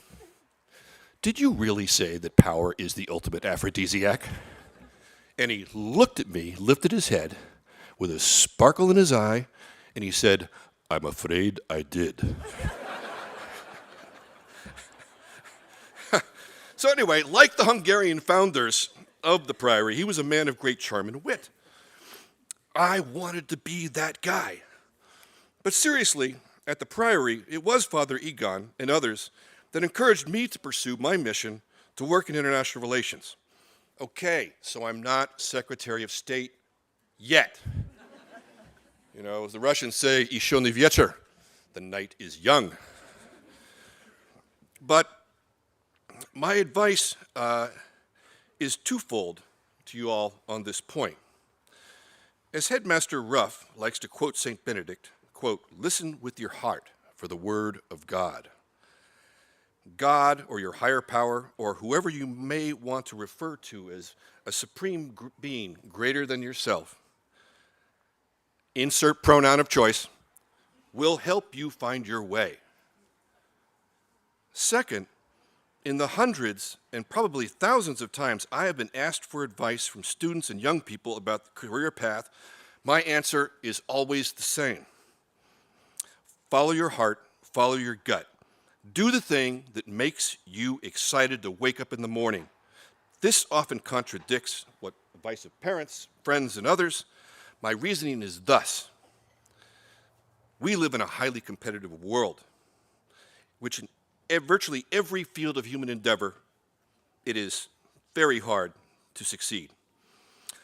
Did you really say that power is the ultimate aphrodisiac?" And he looked at me, lifted his head with a sparkle in his eye, and he said, "I'm afraid I did." So anyway, like the Hungarian founders of the Priory, he was a man of great charm and wit. I wanted to be that guy. But seriously, at the Priory, it was Father Egon and others that encouraged me to pursue my mission to work in international relations. Okay, so I'm not Secretary of State yet. You know, as the Russians say, "Еще не вечер," the night is young. But my advice is twofold to you all on this point. As Headmaster Ruff likes to quote St. Benedict, quote, "Listen with your heart for the word of God." God, or your higher power, or whoever you may want to refer to as a supreme being greater than yourself, insert pronoun of choice, will help you find your way. Second, in the hundreds and probably thousands of times I have been asked for advice from students and young people about the career path, my answer is always the same. Follow your heart, follow your gut. Do the thing that makes you excited to wake up in the morning. This often contradicts what advice of parents, friends, and others. My reasoning is thus. We live in a highly competitive world, which in virtually every field of human endeavor, it is very hard to succeed.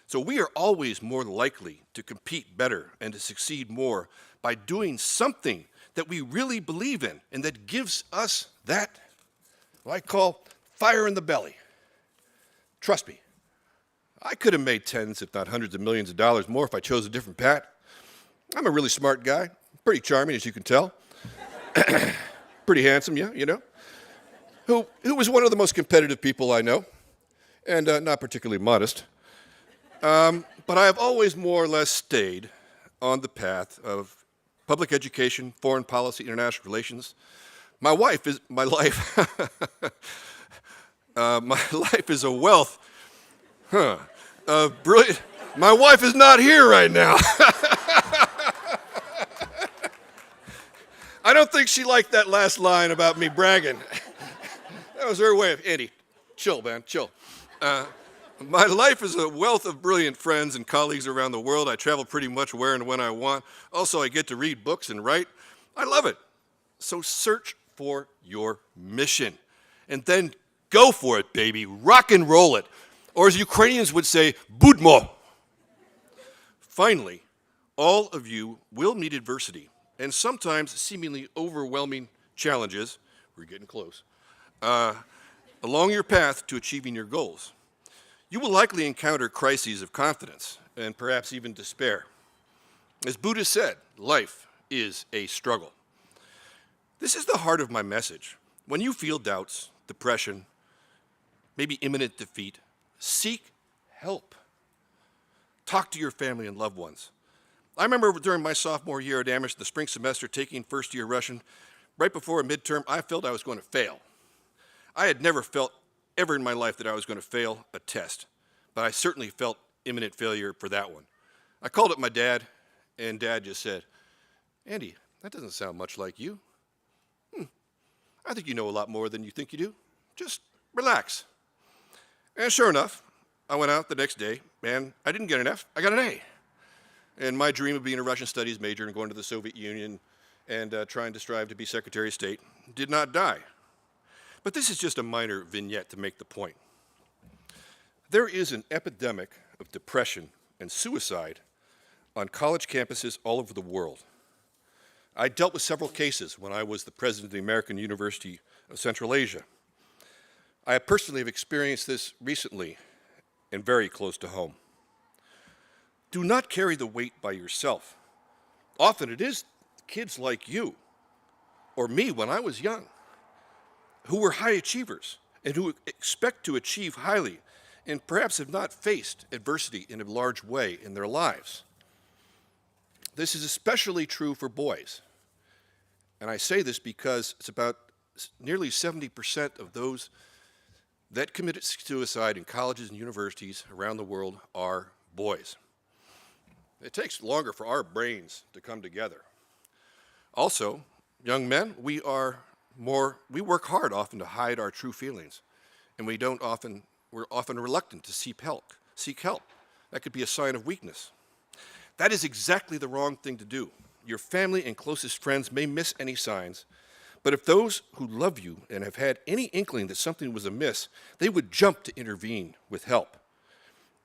So we are always more likely to compete better and to succeed more by doing something that we really believe in and that gives us that, what I call fire in the belly. Trust me, I could have made tens, if not hundreds of millions of dollars more if I chose a different path. I'm a really smart guy, pretty charming, as you can tell. Pretty handsome, yeah, you know. Who was one of the most competitive people I know, and not particularly modest. But I have always more or less stayed on the path of public education, foreign policy, international relations. My life is a wealth of brilliant. My wife is not here right now. I don't think she liked that last line about me bragging. That was her way of, Eddie, chill, man, chill. My life is a wealth of brilliant friends and colleagues around the world. I travel pretty much where and when I want. Also, I get to read books and write. I love it. So search for your mission. And then go for it, baby. Rock and roll it. Or as Ukrainians would say, budmo. Finally, all of you will meet adversity and sometimes seemingly overwhelming challenges. We're getting close. Along your path to achieving your goals. You will likely encounter crises of confidence and perhaps even despair. As Buddha said, life is a struggle. This is the heart of my message. When you feel doubts, depression, maybe imminent defeat, seek help. Talk to your family and loved ones. I remember during my sophomore year at Amherst, the spring semester, taking first year Russian, right before a midterm, I felt I was going to fail. I had never felt ever in my life that I was going to fail a test, but I certainly felt imminent failure for that one. I called up my dad, and Dad just said, "Andy, that doesn't sound much like you. I think you know a lot more than you think you do. Just relax." And sure enough, I went out the next day, and I didn't get an F, I got an A. And my dream of being a Russian studies major and going to the Soviet Union and trying to strive to be Secretary of State did not die. But this is just a minor vignette to make the point. There is an epidemic of depression and suicide on college campuses all over the world. I dealt with several cases when I was the president of the American University of Central Asia. I personally have experienced this recently and very close to home. Do not carry the weight by yourself. Often it is kids like you or me when I was young who were high achievers and who expect to achieve highly and perhaps have not faced adversity in a large way in their lives. This is especially true for boys. And I say this because it's about nearly 70% of those that committed suicide in colleges and universities around the world are boys. It takes longer for our brains to come together. Also, young men, we work hard often to hide our true feelings, and we're often reluctant to seek help. That could be a sign of weakness. That is exactly the wrong thing to do. Your family and closest friends may miss any signs, but if those who love you and have had any inkling that something was amiss, they would jump to intervene with help.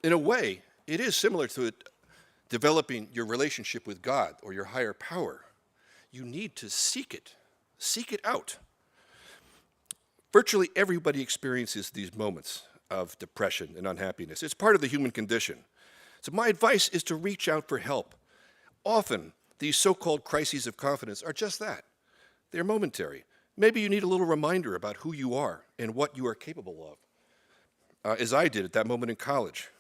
In a way, it is similar to developing your relationship with God or your higher power. You need to seek it out. Virtually everybody experiences these moments of depression and unhappiness. It's part of the human condition. So my advice is to reach out for help. Often, these so-called crises of confidence are just that. They're momentary. Maybe you need a little reminder about who you are and what you are capable of, as I did at that moment in college.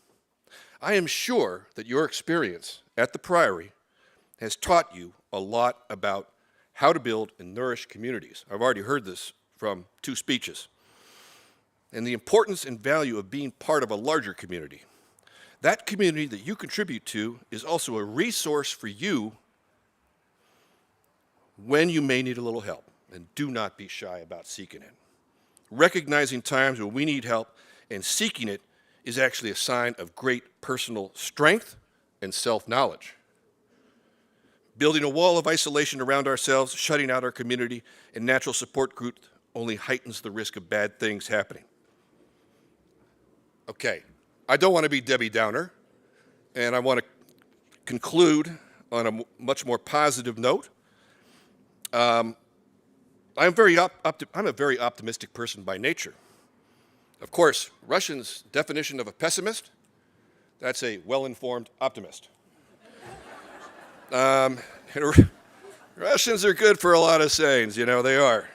I am sure that your experience at the Priory has taught you a lot about how to build and nourish communities. I've already heard this from 2 speeches. And the importance and value of being part of a larger community. That community that you contribute to is also a resource for you when you may need a little help. And do not be shy about seeking it. Recognizing times when we need help and seeking it is actually a sign of great personal strength and self-knowledge. Building a wall of isolation around ourselves, shutting out our community and natural support group only heightens the risk of bad things happening. Okay, I don't want to be Debbie Downer, and I want to conclude on a much more positive note. I'm a very optimistic person by nature. Of course, Russians' definition of a pessimist, that's a well-informed optimist. Russians are good for a lot of sayings, they are.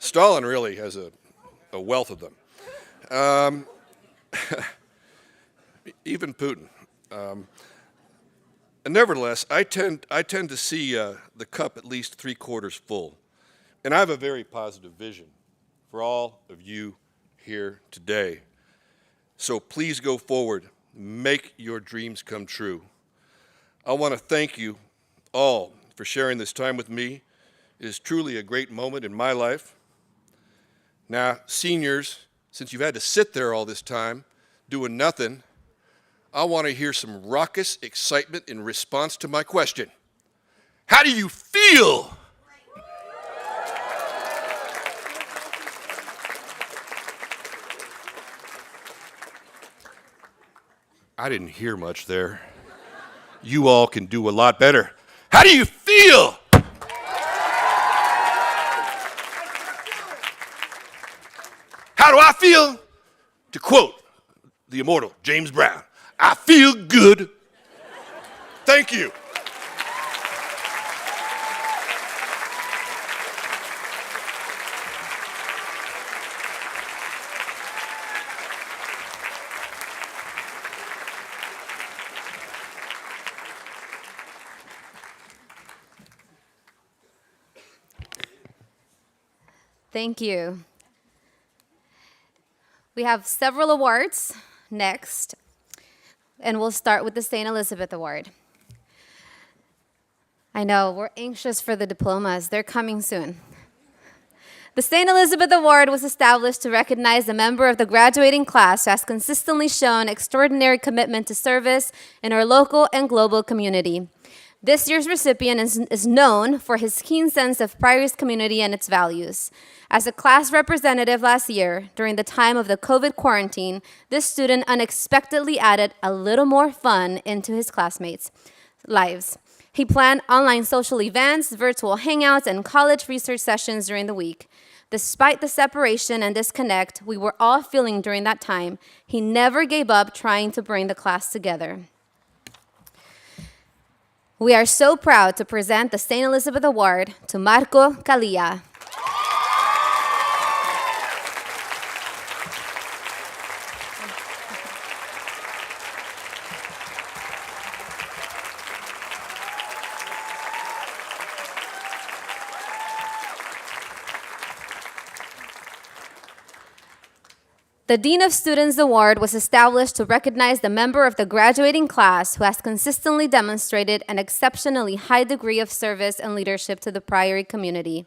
Stalin really has a wealth of them. Even Putin. And nevertheless, I tend to see the cup at least 3/4 full. And I have a very positive vision for all of you here today. So please go forward, make your dreams come true. I want to thank you all for sharing this time with me. It is truly a great moment in my life. Now, seniors, since you've had to sit there all this time doing nothing, I want to hear some raucous excitement in response to my question. How do you feel? I didn't hear much there. You all can do a lot better. How do you feel? How do I feel? To quote the immortal James Brown, I feel good. Thank you. Thank you. We have several awards next, and we'll start with the St. Elizabeth Award. I know, we're anxious for the diplomas. They're coming soon. The St. Elizabeth Award was established to recognize a member of the graduating class who has consistently shown extraordinary commitment to service in our local and global community. This year's recipient is known for his keen sense of Priory's community and its values. As a class representative last year, during the time of the COVID quarantine, this student unexpectedly added a little more fun into his classmates' lives. He planned online social events, virtual hangouts, and college research sessions during the week. Despite the separation and disconnect we were all feeling during that time, he never gave up trying to bring the class together. We are so proud to present the St. Elizabeth Award to Marco Calia. The Dean of Students Award was established to recognize the member of the graduating class who has consistently demonstrated an exceptionally high degree of service and leadership to the Priory community.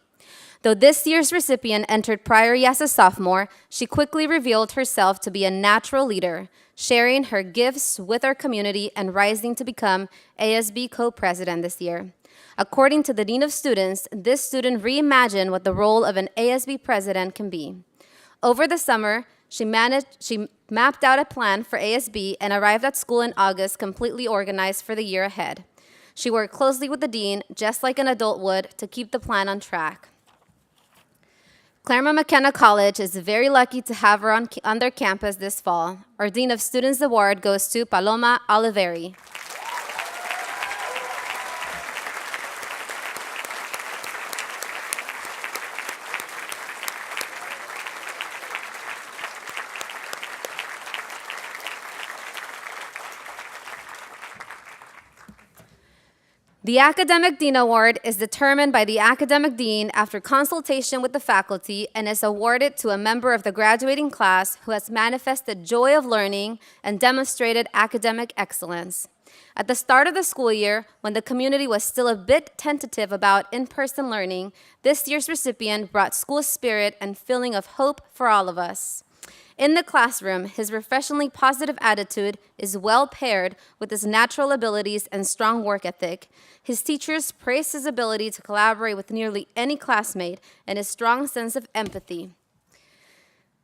Though this year's recipient entered Priory as a sophomore, she quickly revealed herself to be a natural leader, sharing her gifts with our community and rising to become ASB co-president this year. According to the Dean of Students, this student reimagined what the role of an ASB president can be. Over the summer, she mapped out a plan for ASB and arrived at school in August completely organized for the year ahead. She worked closely with the dean, just like an adult would, to keep the plan on track. Claremont McKenna College is very lucky to have her on their campus this fall. Our Dean of Students Award goes to Paloma Oliveri. The Academic Dean Award is determined by the Academic Dean after consultation with the faculty and is awarded to a member of the graduating class who has manifested joy of learning and demonstrated academic excellence. At the start of the school year, when the community was still a bit tentative about in-person learning, this year's recipient brought school spirit and feeling of hope for all of us. In the classroom, his refreshingly positive attitude is well paired with his natural abilities and strong work ethic. His teachers praised his ability to collaborate with nearly any classmate and his strong sense of empathy.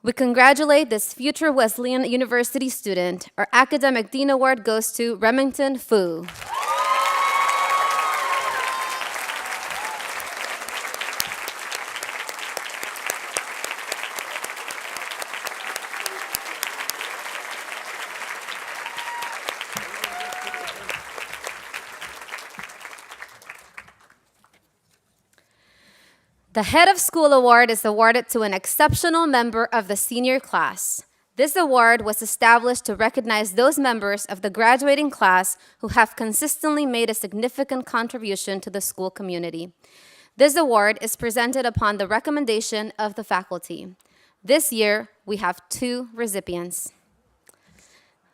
We congratulate this future Wesleyan University student. Our Academic Dean Award goes to Remington Fu. The Head of School Award is awarded to an exceptional member of the senior class. This award was established to recognize those members of the graduating class who have consistently made a significant contribution to the school community. This award is presented upon the recommendation of the faculty. This year, we have 2 recipients.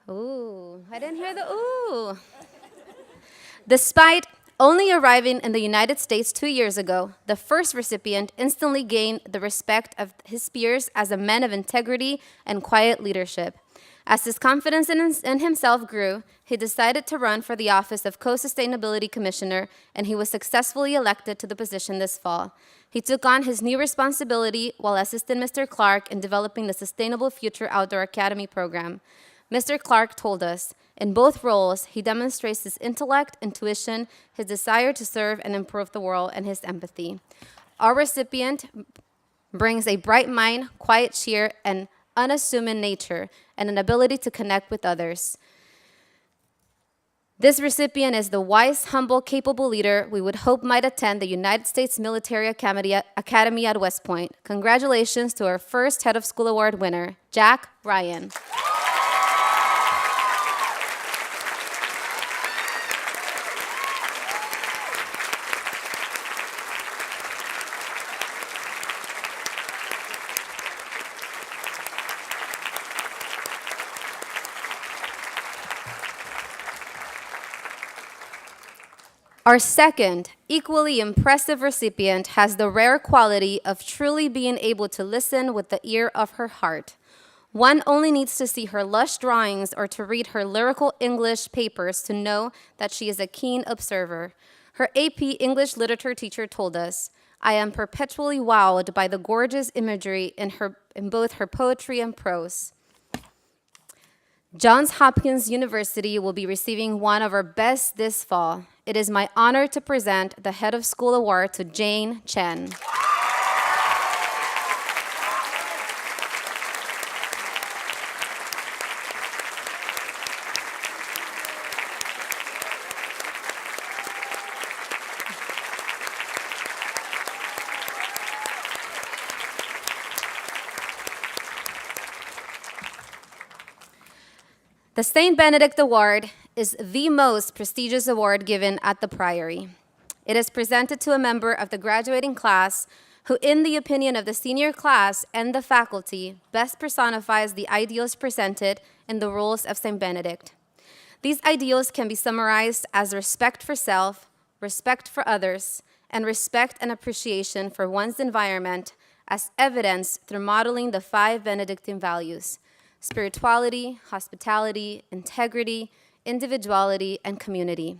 Ooh, I didn't hear the ooh. Despite only arriving in the United States 2 years ago, the first recipient instantly gained the respect of his peers as a man of integrity and quiet leadership. As his confidence in himself grew, he decided to run for the office of Co-Sustainability Commissioner, and he was successfully elected to the position this fall. He took on his new responsibility while assisting Mr. Clark in developing the Sustainable Future Outdoor Academy program. Mr. Clark told us, in both roles, he demonstrates his intellect, intuition, his desire to serve and improve the world, and his empathy. Our recipient brings a bright mind, quiet cheer, and unassuming nature, and an ability to connect with others. This recipient is the wise, humble, capable leader we would hope might attend the United States Military Academy at West Point. Congratulations to our first Head of School Award winner, Jack Ryan. Our second, equally impressive recipient has the rare quality of truly being able to listen with the ear of her heart. One only needs to see her lush drawings or to read her lyrical English papers to know that she is a keen observer. Her AP English literature teacher told us, "I am perpetually wowed by the gorgeous imagery in both her poetry and prose." Johns Hopkins University will be receiving one of our best this fall. It is my honor to present the Head of School Award to Jane Chen. The St. Benedict Award is the most prestigious award given at the Priory. It is presented to a member of the graduating class who, in the opinion of the senior class and the faculty, best personifies the ideals presented in the rules of St. Benedict. These ideals can be summarized as respect for self, respect for others, and respect and appreciation for one's environment as evidenced through modeling the 5 Benedictine values: spirituality, hospitality, integrity, individuality, and community.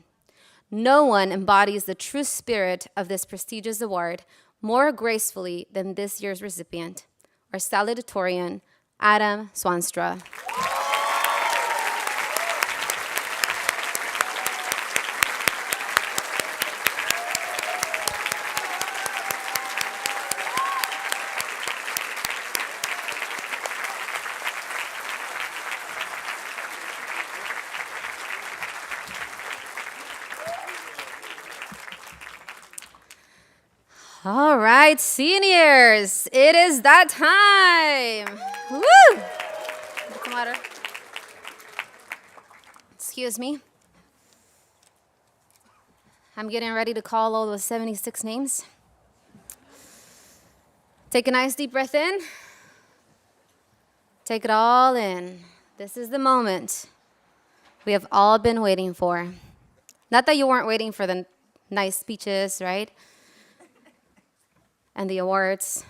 No one embodies the true spirit of this prestigious award more gracefully than this year's recipient, our Salutatorian, Adam Swanstra. All right, seniors, it is that time. Woo! Some water. Excuse me. I'm getting ready to call all those 76 names. Take a nice deep breath in. Take it all in. This is the moment we have all been waiting for. Not that you weren't waiting for the nice speeches, right? And the awards.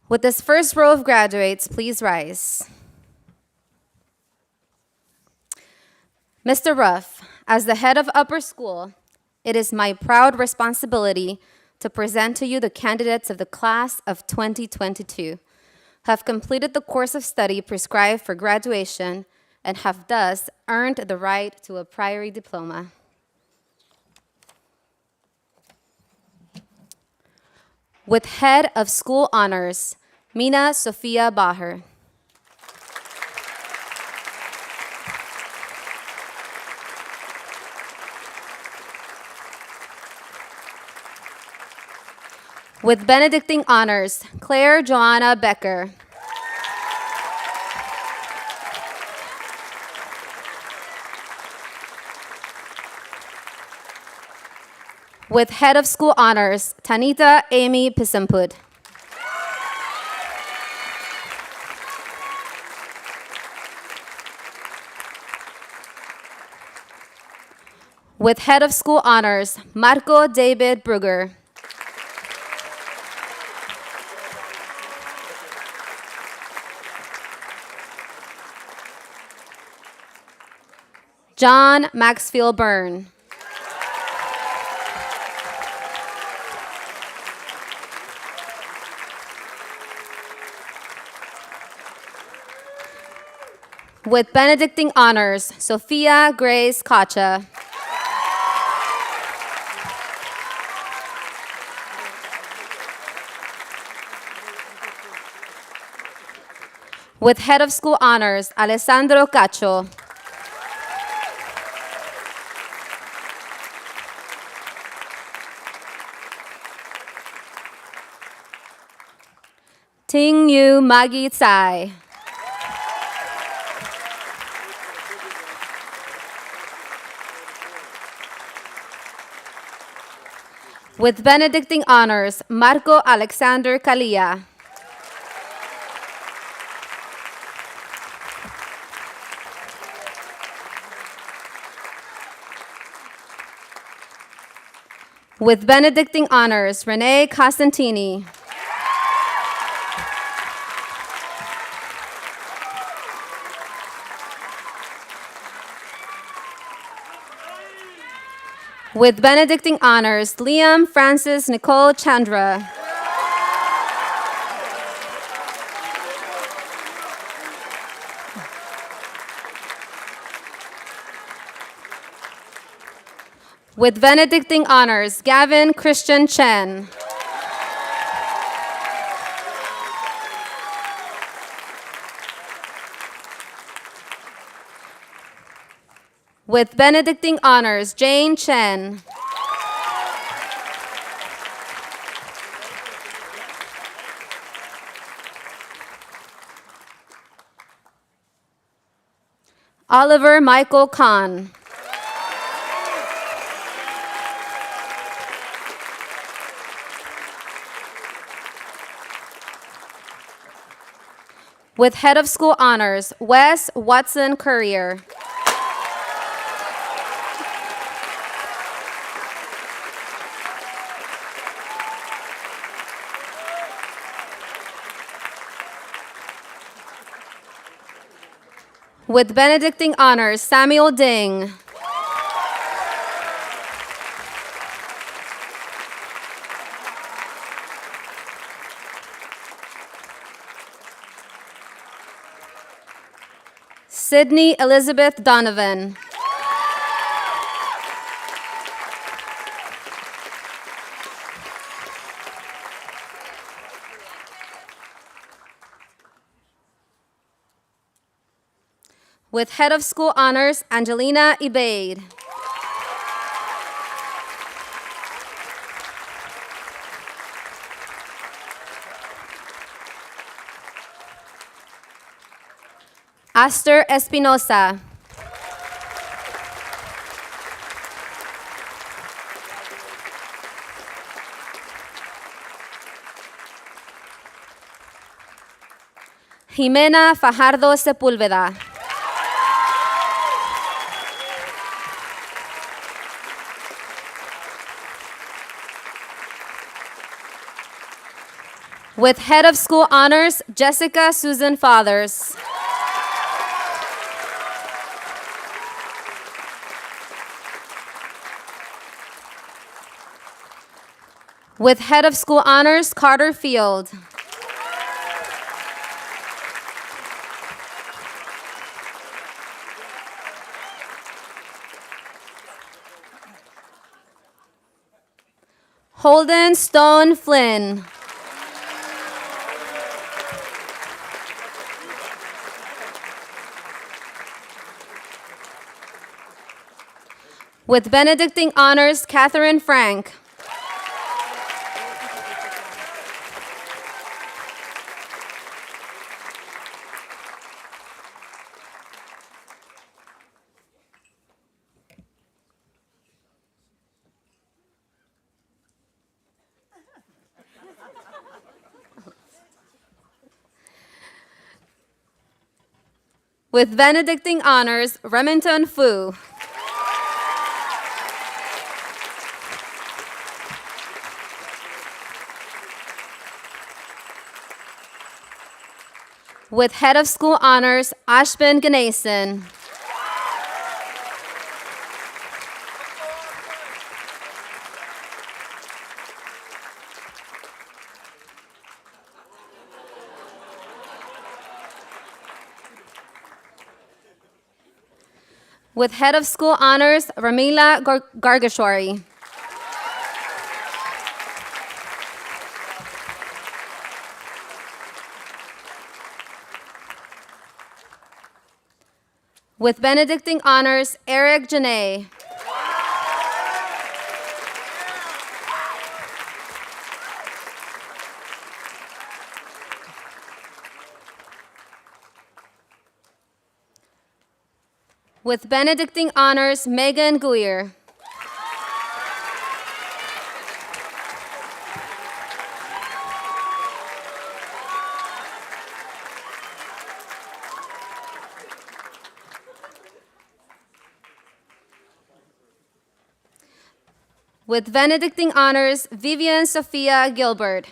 With this first row of graduates, please rise. Mr. Ruff, as the head of upper school, it is my proud responsibility to present to you the candidates of the class of 2022, who have completed the course of study prescribed for graduation and have thus earned the right to a Priory diploma. With Head of School Honors, Mina Sofia Baher. With Benedictine Honors, Claire Joanna Becker. With Head of School Honors, Tanita Amy Pisampud. With Head of School Honors, Marco David Brugger. John Maxfield Byrne. With Benedictine Honors, Sophia Grace Kacha. With Head of School Honors, Alessandro Cacho. Ting Yu Maggie Tsai. With Benedictine Honors, Marco Alexander Kalia. With Benedictine honors, Renee Costantini. With Benedictine honors, Liam Francis Nicole Chandra. With Benedictine honors, Gavin Christian Chen. With Benedictine honors, Jane Chen. Oliver Michael Kahn. With Head of School honors, Wes Watson Courier. With Benedictine honors, Samuel Ding. Sydney Elizabeth Donovan. With Head of School honors, Angelina Ibaid. Aster Espinosa. Jimena Fajardo Sepúlveda. With Head of School honors, Jessica Susan Fathers. With Head of School honors, Carter Field. Holden Stone Flynn. With Benedictine honors, Catherine Frank. With Benedictine honors, Remington Fu. With Head of School honors, Ashbin Ganesan. With Head of School honors, Ramila Gargashwari. With Benedictine honors, Eric Janae. With Benedictine honors, Megan Guir. With Benedictine honors, Vivian Sophia Gilbert.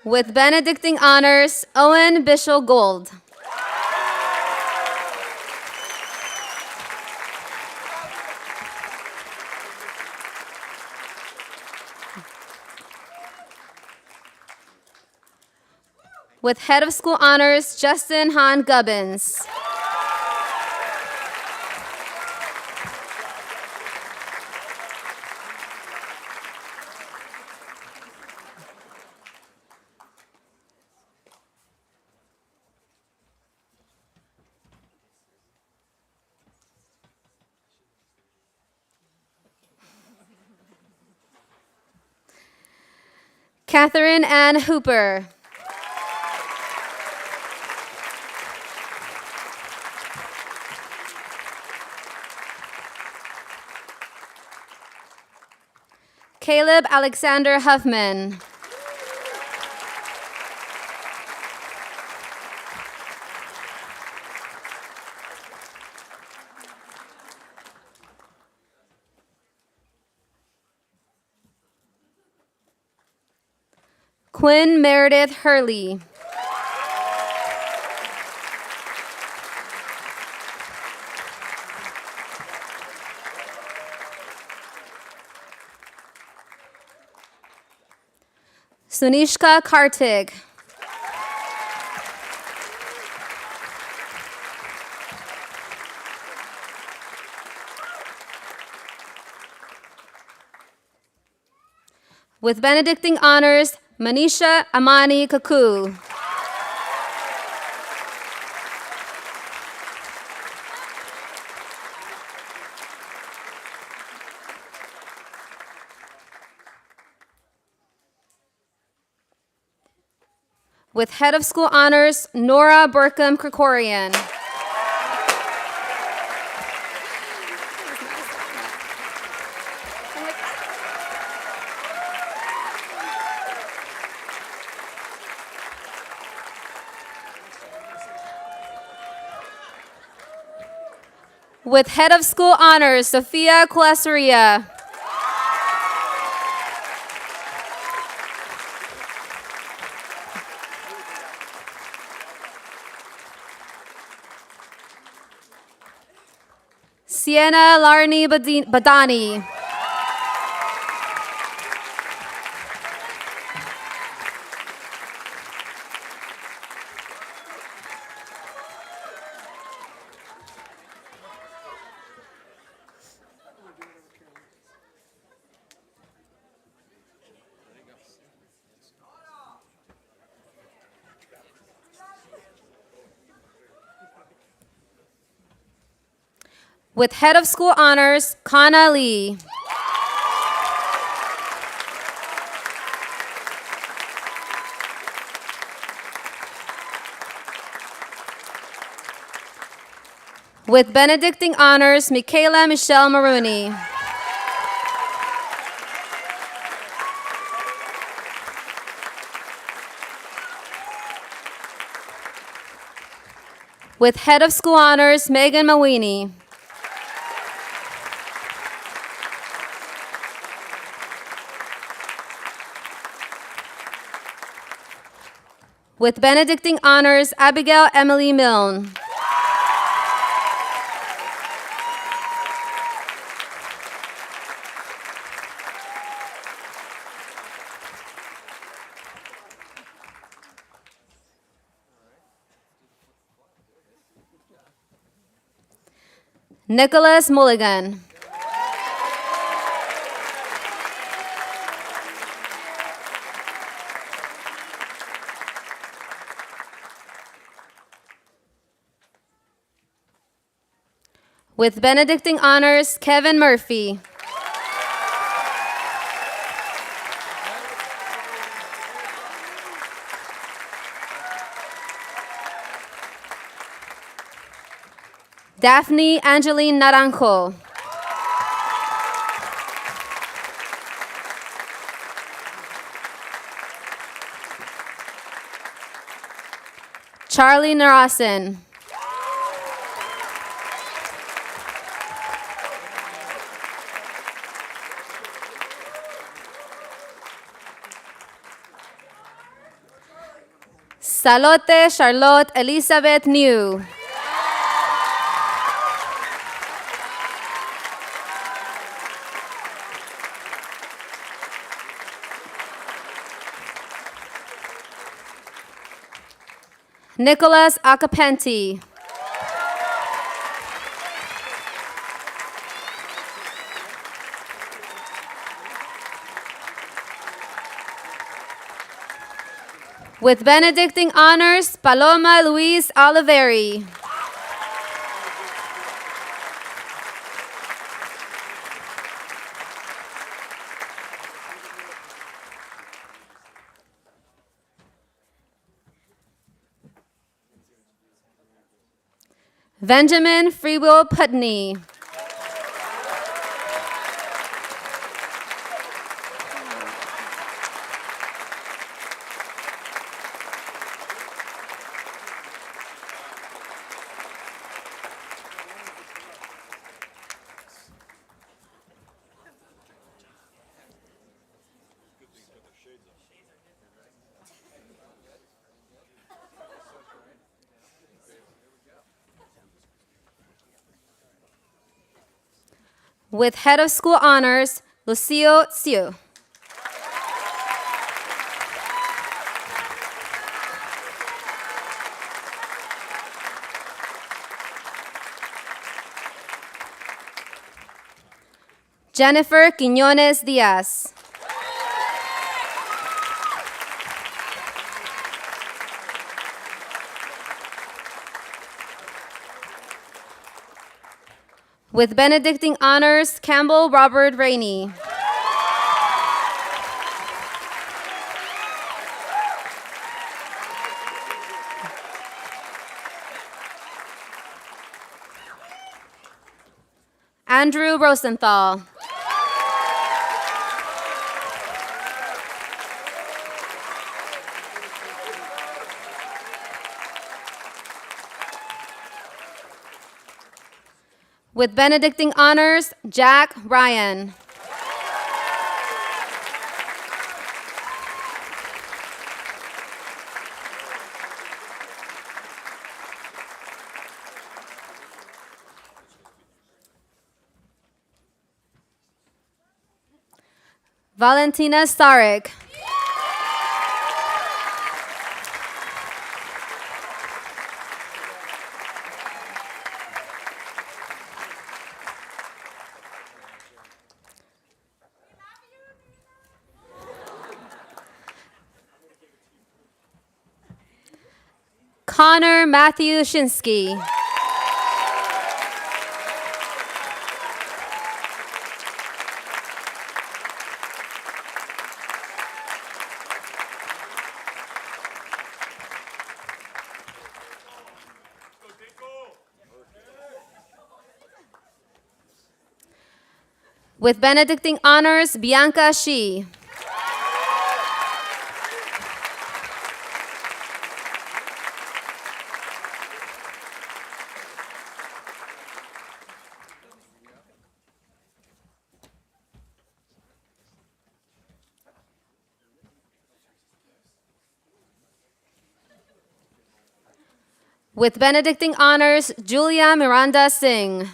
With Benedictine honors, Owen Bishop Gold. With Head of School honors, Justin Hahn Gubbins. Catherine Ann Hooper. Caleb Alexander Huffman. Quinn Meredith Hurley. Sunishka Kartig. With Benedictine honors, Manisha Amani Kaku. With Head of School honors, Nora Burkham Krikorian. With Head of School honors, Sophia Kulasaria. Sienna Larni Badani. With Head of School honors, Kana Lee. With Benedictine honors, Michaela Michelle Maroney. With Head of School honors, Megan Mawini. With Benedictine honors, Abigail Emily Milne. Nicholas Mulligan. With Benedictine honors, Kevin Murphy. Daphne Angeline Naranjo. Charlie Narasin. Salote Charlotte Elizabeth New. Nicholas Acapenti. With Benedictine honors, Paloma Luis Oliveri. Benjamin Freewill Putney. With Head of School Honors, Lucio Siu. Jennifer Quiñones Diaz. With Benedictine honors, Campbell Robert Rainey. Andrew Rosenthal. With Benedictine honors, Jack Ryan. Valentina Starek. Connor Matthew Shinsky. With Benedictine honors, Bianca Shi. With Benedictine honors, Julia Miranda Singh.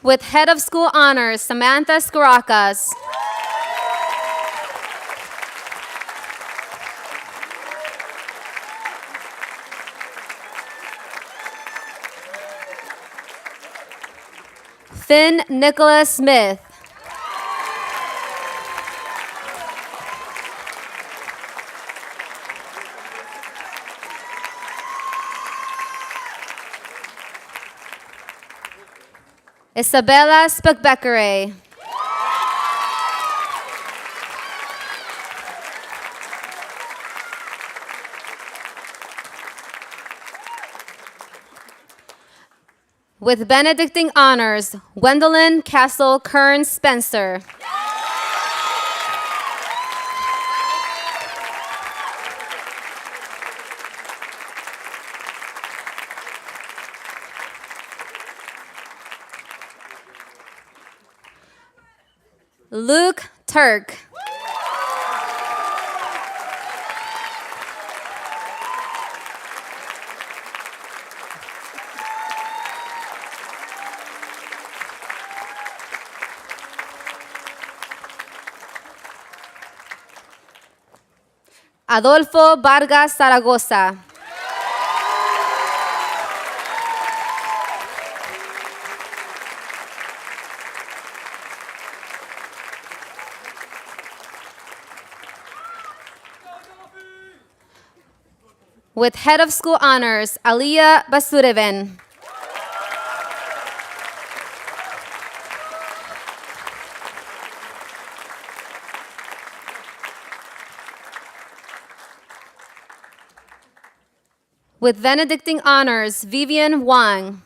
With Head of School honors, Samantha Scaracas. Finn Nicholas Smith. Isabella Spugbeckere. With Benedictine honors, Gwendolyn Castle Kern Spencer. Luke Turk. Adolfo Vargas Zaragoza. With Head of School honors, Aliyah Basureven. With Benedictine honors, Vivian Wang.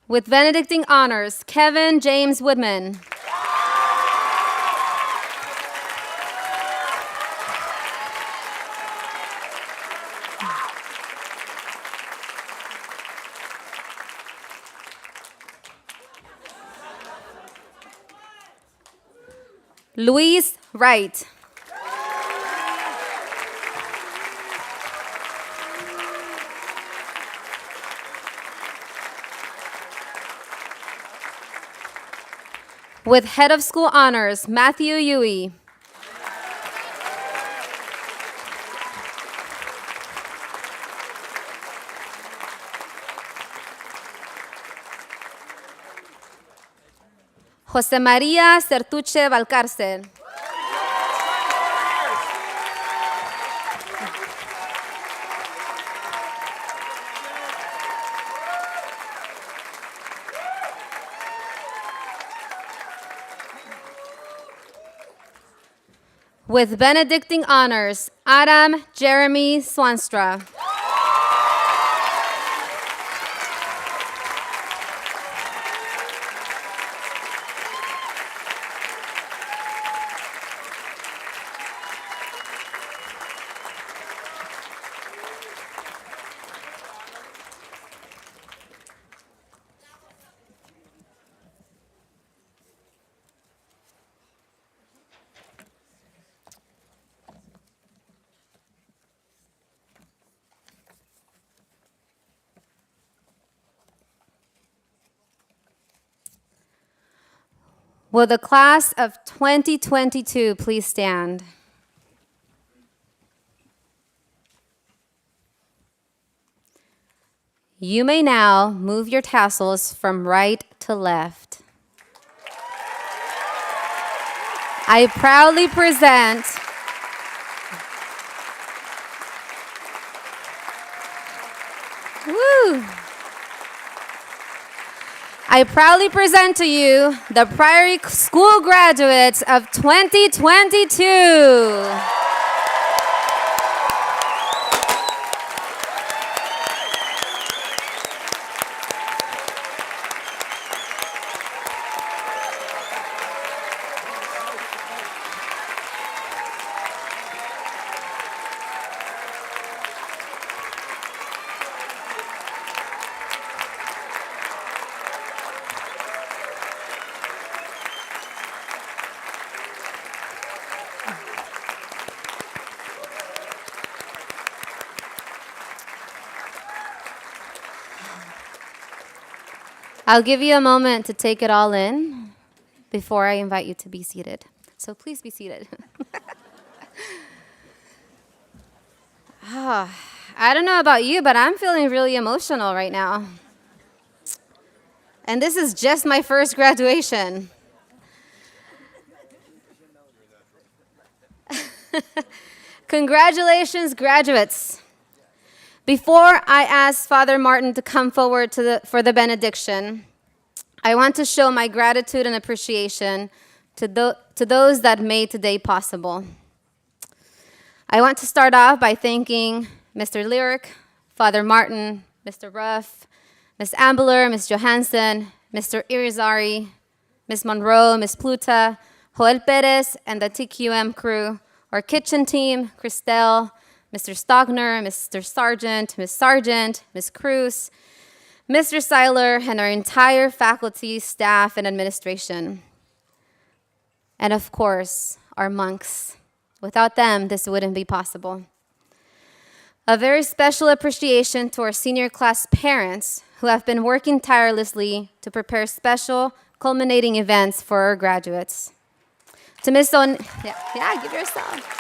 With Benedictine honors, Kevin James Woodman. Louise Wright. With Head of School honors, Matthew Yui. José María Certuche Valcárcel. With Benedictine honors, Adam Jeremy Swanstra. Will the class of 2022 please stand? You may now move your tassels from right to left. I proudly present I proudly present to you the Priory School graduates of 2022. I'll give you a moment to take it all in before I invite you to be seated. So please be seated. I don't know about you, but I'm feeling really emotional right now. And this is just my first graduation. Congratulations, graduates. Before I ask Father Martin to come forward for the benediction, I want to show my gratitude and appreciation to those that made today possible. I want to start off by thanking Mr. Lyric, Father Martin, Mr. Ruff, Ms. Ambler, Ms. Johansson, Mr. Irizarry, Ms. Monroe, Ms. Pluta, Joel Perez, and the TQM crew, our kitchen team, Christelle, Mr. Stockner, Mr. Sargent, Ms. Sargent, Ms. Cruz, Mr. Seiler, and our entire faculty, staff, and administration. And of course, our monks. Without them, this wouldn't be possible. A very special appreciation to our senior class parents who have been working tirelessly to prepare special culminating events for our graduates. To Ms. Give yourself.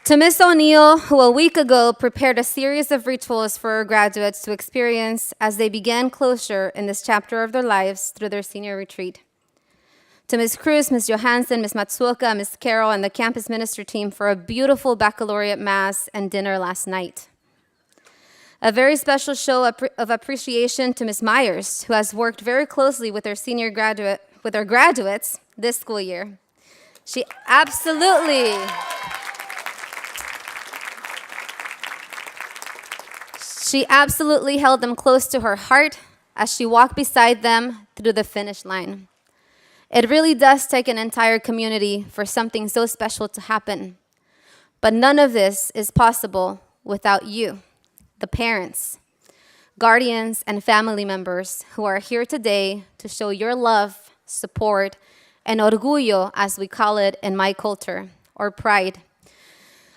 To Ms. O'Neill, who a week ago prepared a series of rituals for our graduates to experience as they began closure in this chapter of their lives through their senior retreat. To Ms. Cruz, Ms. Johansson, Ms. Matsuoka, Ms. Carroll, and the campus minister team for a beautiful baccalaureate mass and dinner last night. A very special show of appreciation to Ms. Myers, who has worked very closely with our graduates this school year. She absolutely held them close to her heart as she walked beside them through the finish line. It really does take an entire community for something so special to happen. But none of this is possible without you, the parents, guardians, and family members who are here today to show your love, support, and orgullo, as we call it in my culture, or pride,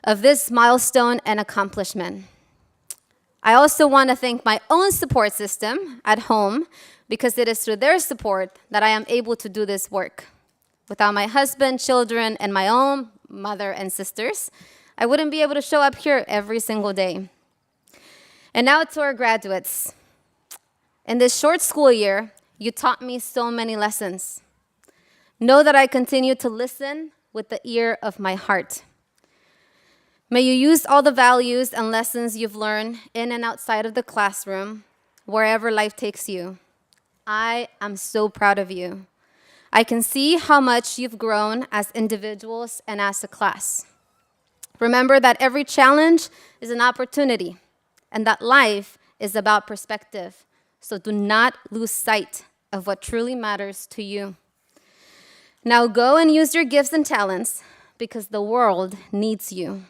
of this milestone and accomplishment. I also want to thank my own support system at home, because it is through their support that I am able to do this work. Without my husband, children, and my own mother and sisters, I wouldn't be able to show up here every single day. And now to our graduates. In this short school year, you taught me so many lessons. Know that I continue to listen with the ear of my heart. May you use all the values and lessons you've learned in and outside of the classroom, wherever life takes you. I am so proud of you. I can see how much you've grown as individuals and as a class. Remember that every challenge is an opportunity, and that life is about perspective. So do not lose sight of what truly matters to you. Now go and use your gifts and talents, because the world needs you.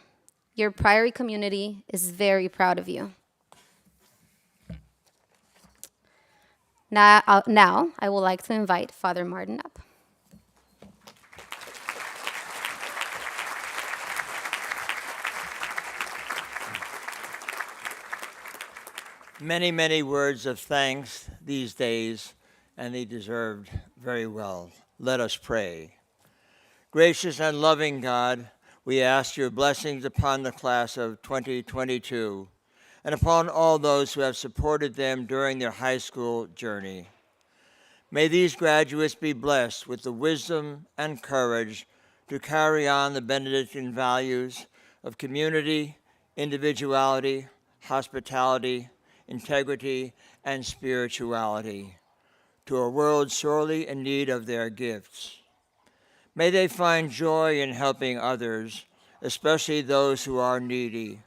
Your Priory community is very proud of you. Now I would like to invite Father Martin up. Many, many words of thanks these days, and they deserved very well. Let us pray. Gracious and loving God, we ask your blessings upon the class of 2022 and upon all those who have supported them during their high school journey. May these graduates be blessed with the wisdom and courage to carry on the Benedictine values of community, individuality, hospitality, integrity, and spirituality to a world sorely in need of their gifts. May they find joy in helping others, especially those who are needy.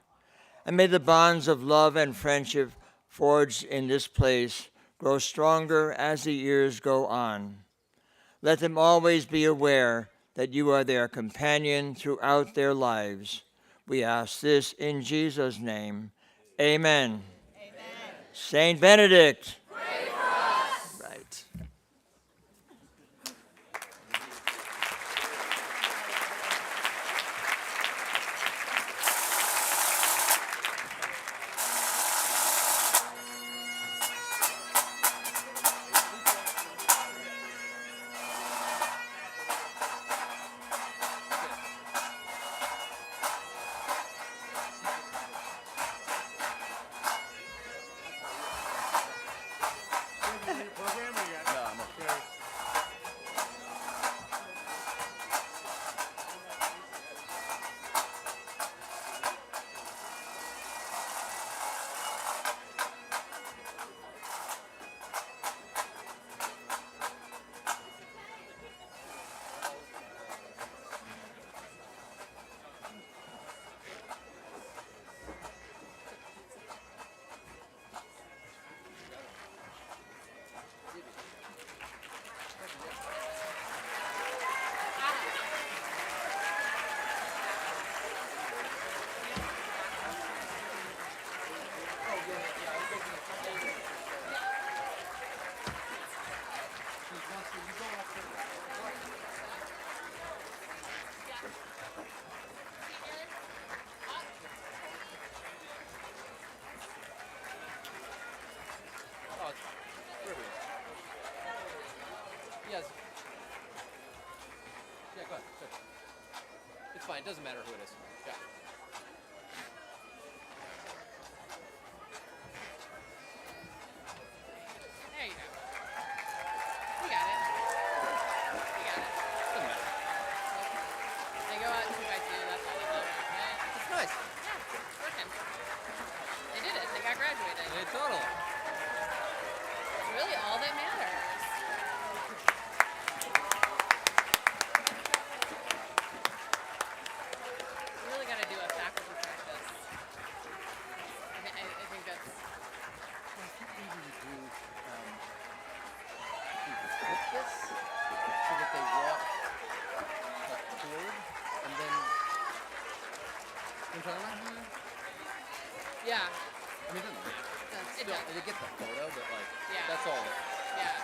And may the bonds of love and friendship forged in this place grow stronger as the years go on. Let them always be aware that you are their companion throughout their lives. We ask this in Jesus' name. Amen. Amen. Saint Benedict. Pray for us. Right. fine. Doesn't matter who it is. Yeah. There you go. You got it. You got it. Doesn't matter. They go out 2 by 2. That's all they do. Right? It's nice. Yeah, it's working. They did it. They got graduated. Yeah, totally. It's really all that matters. We really got to do a faculty practice. I think that's. Flip this so that they walk like forward and then. You know what I'm talking about? Yeah. I mean, it doesn't matter. It Still, does. they get the photo, but like, Yeah. that's all. Yeah.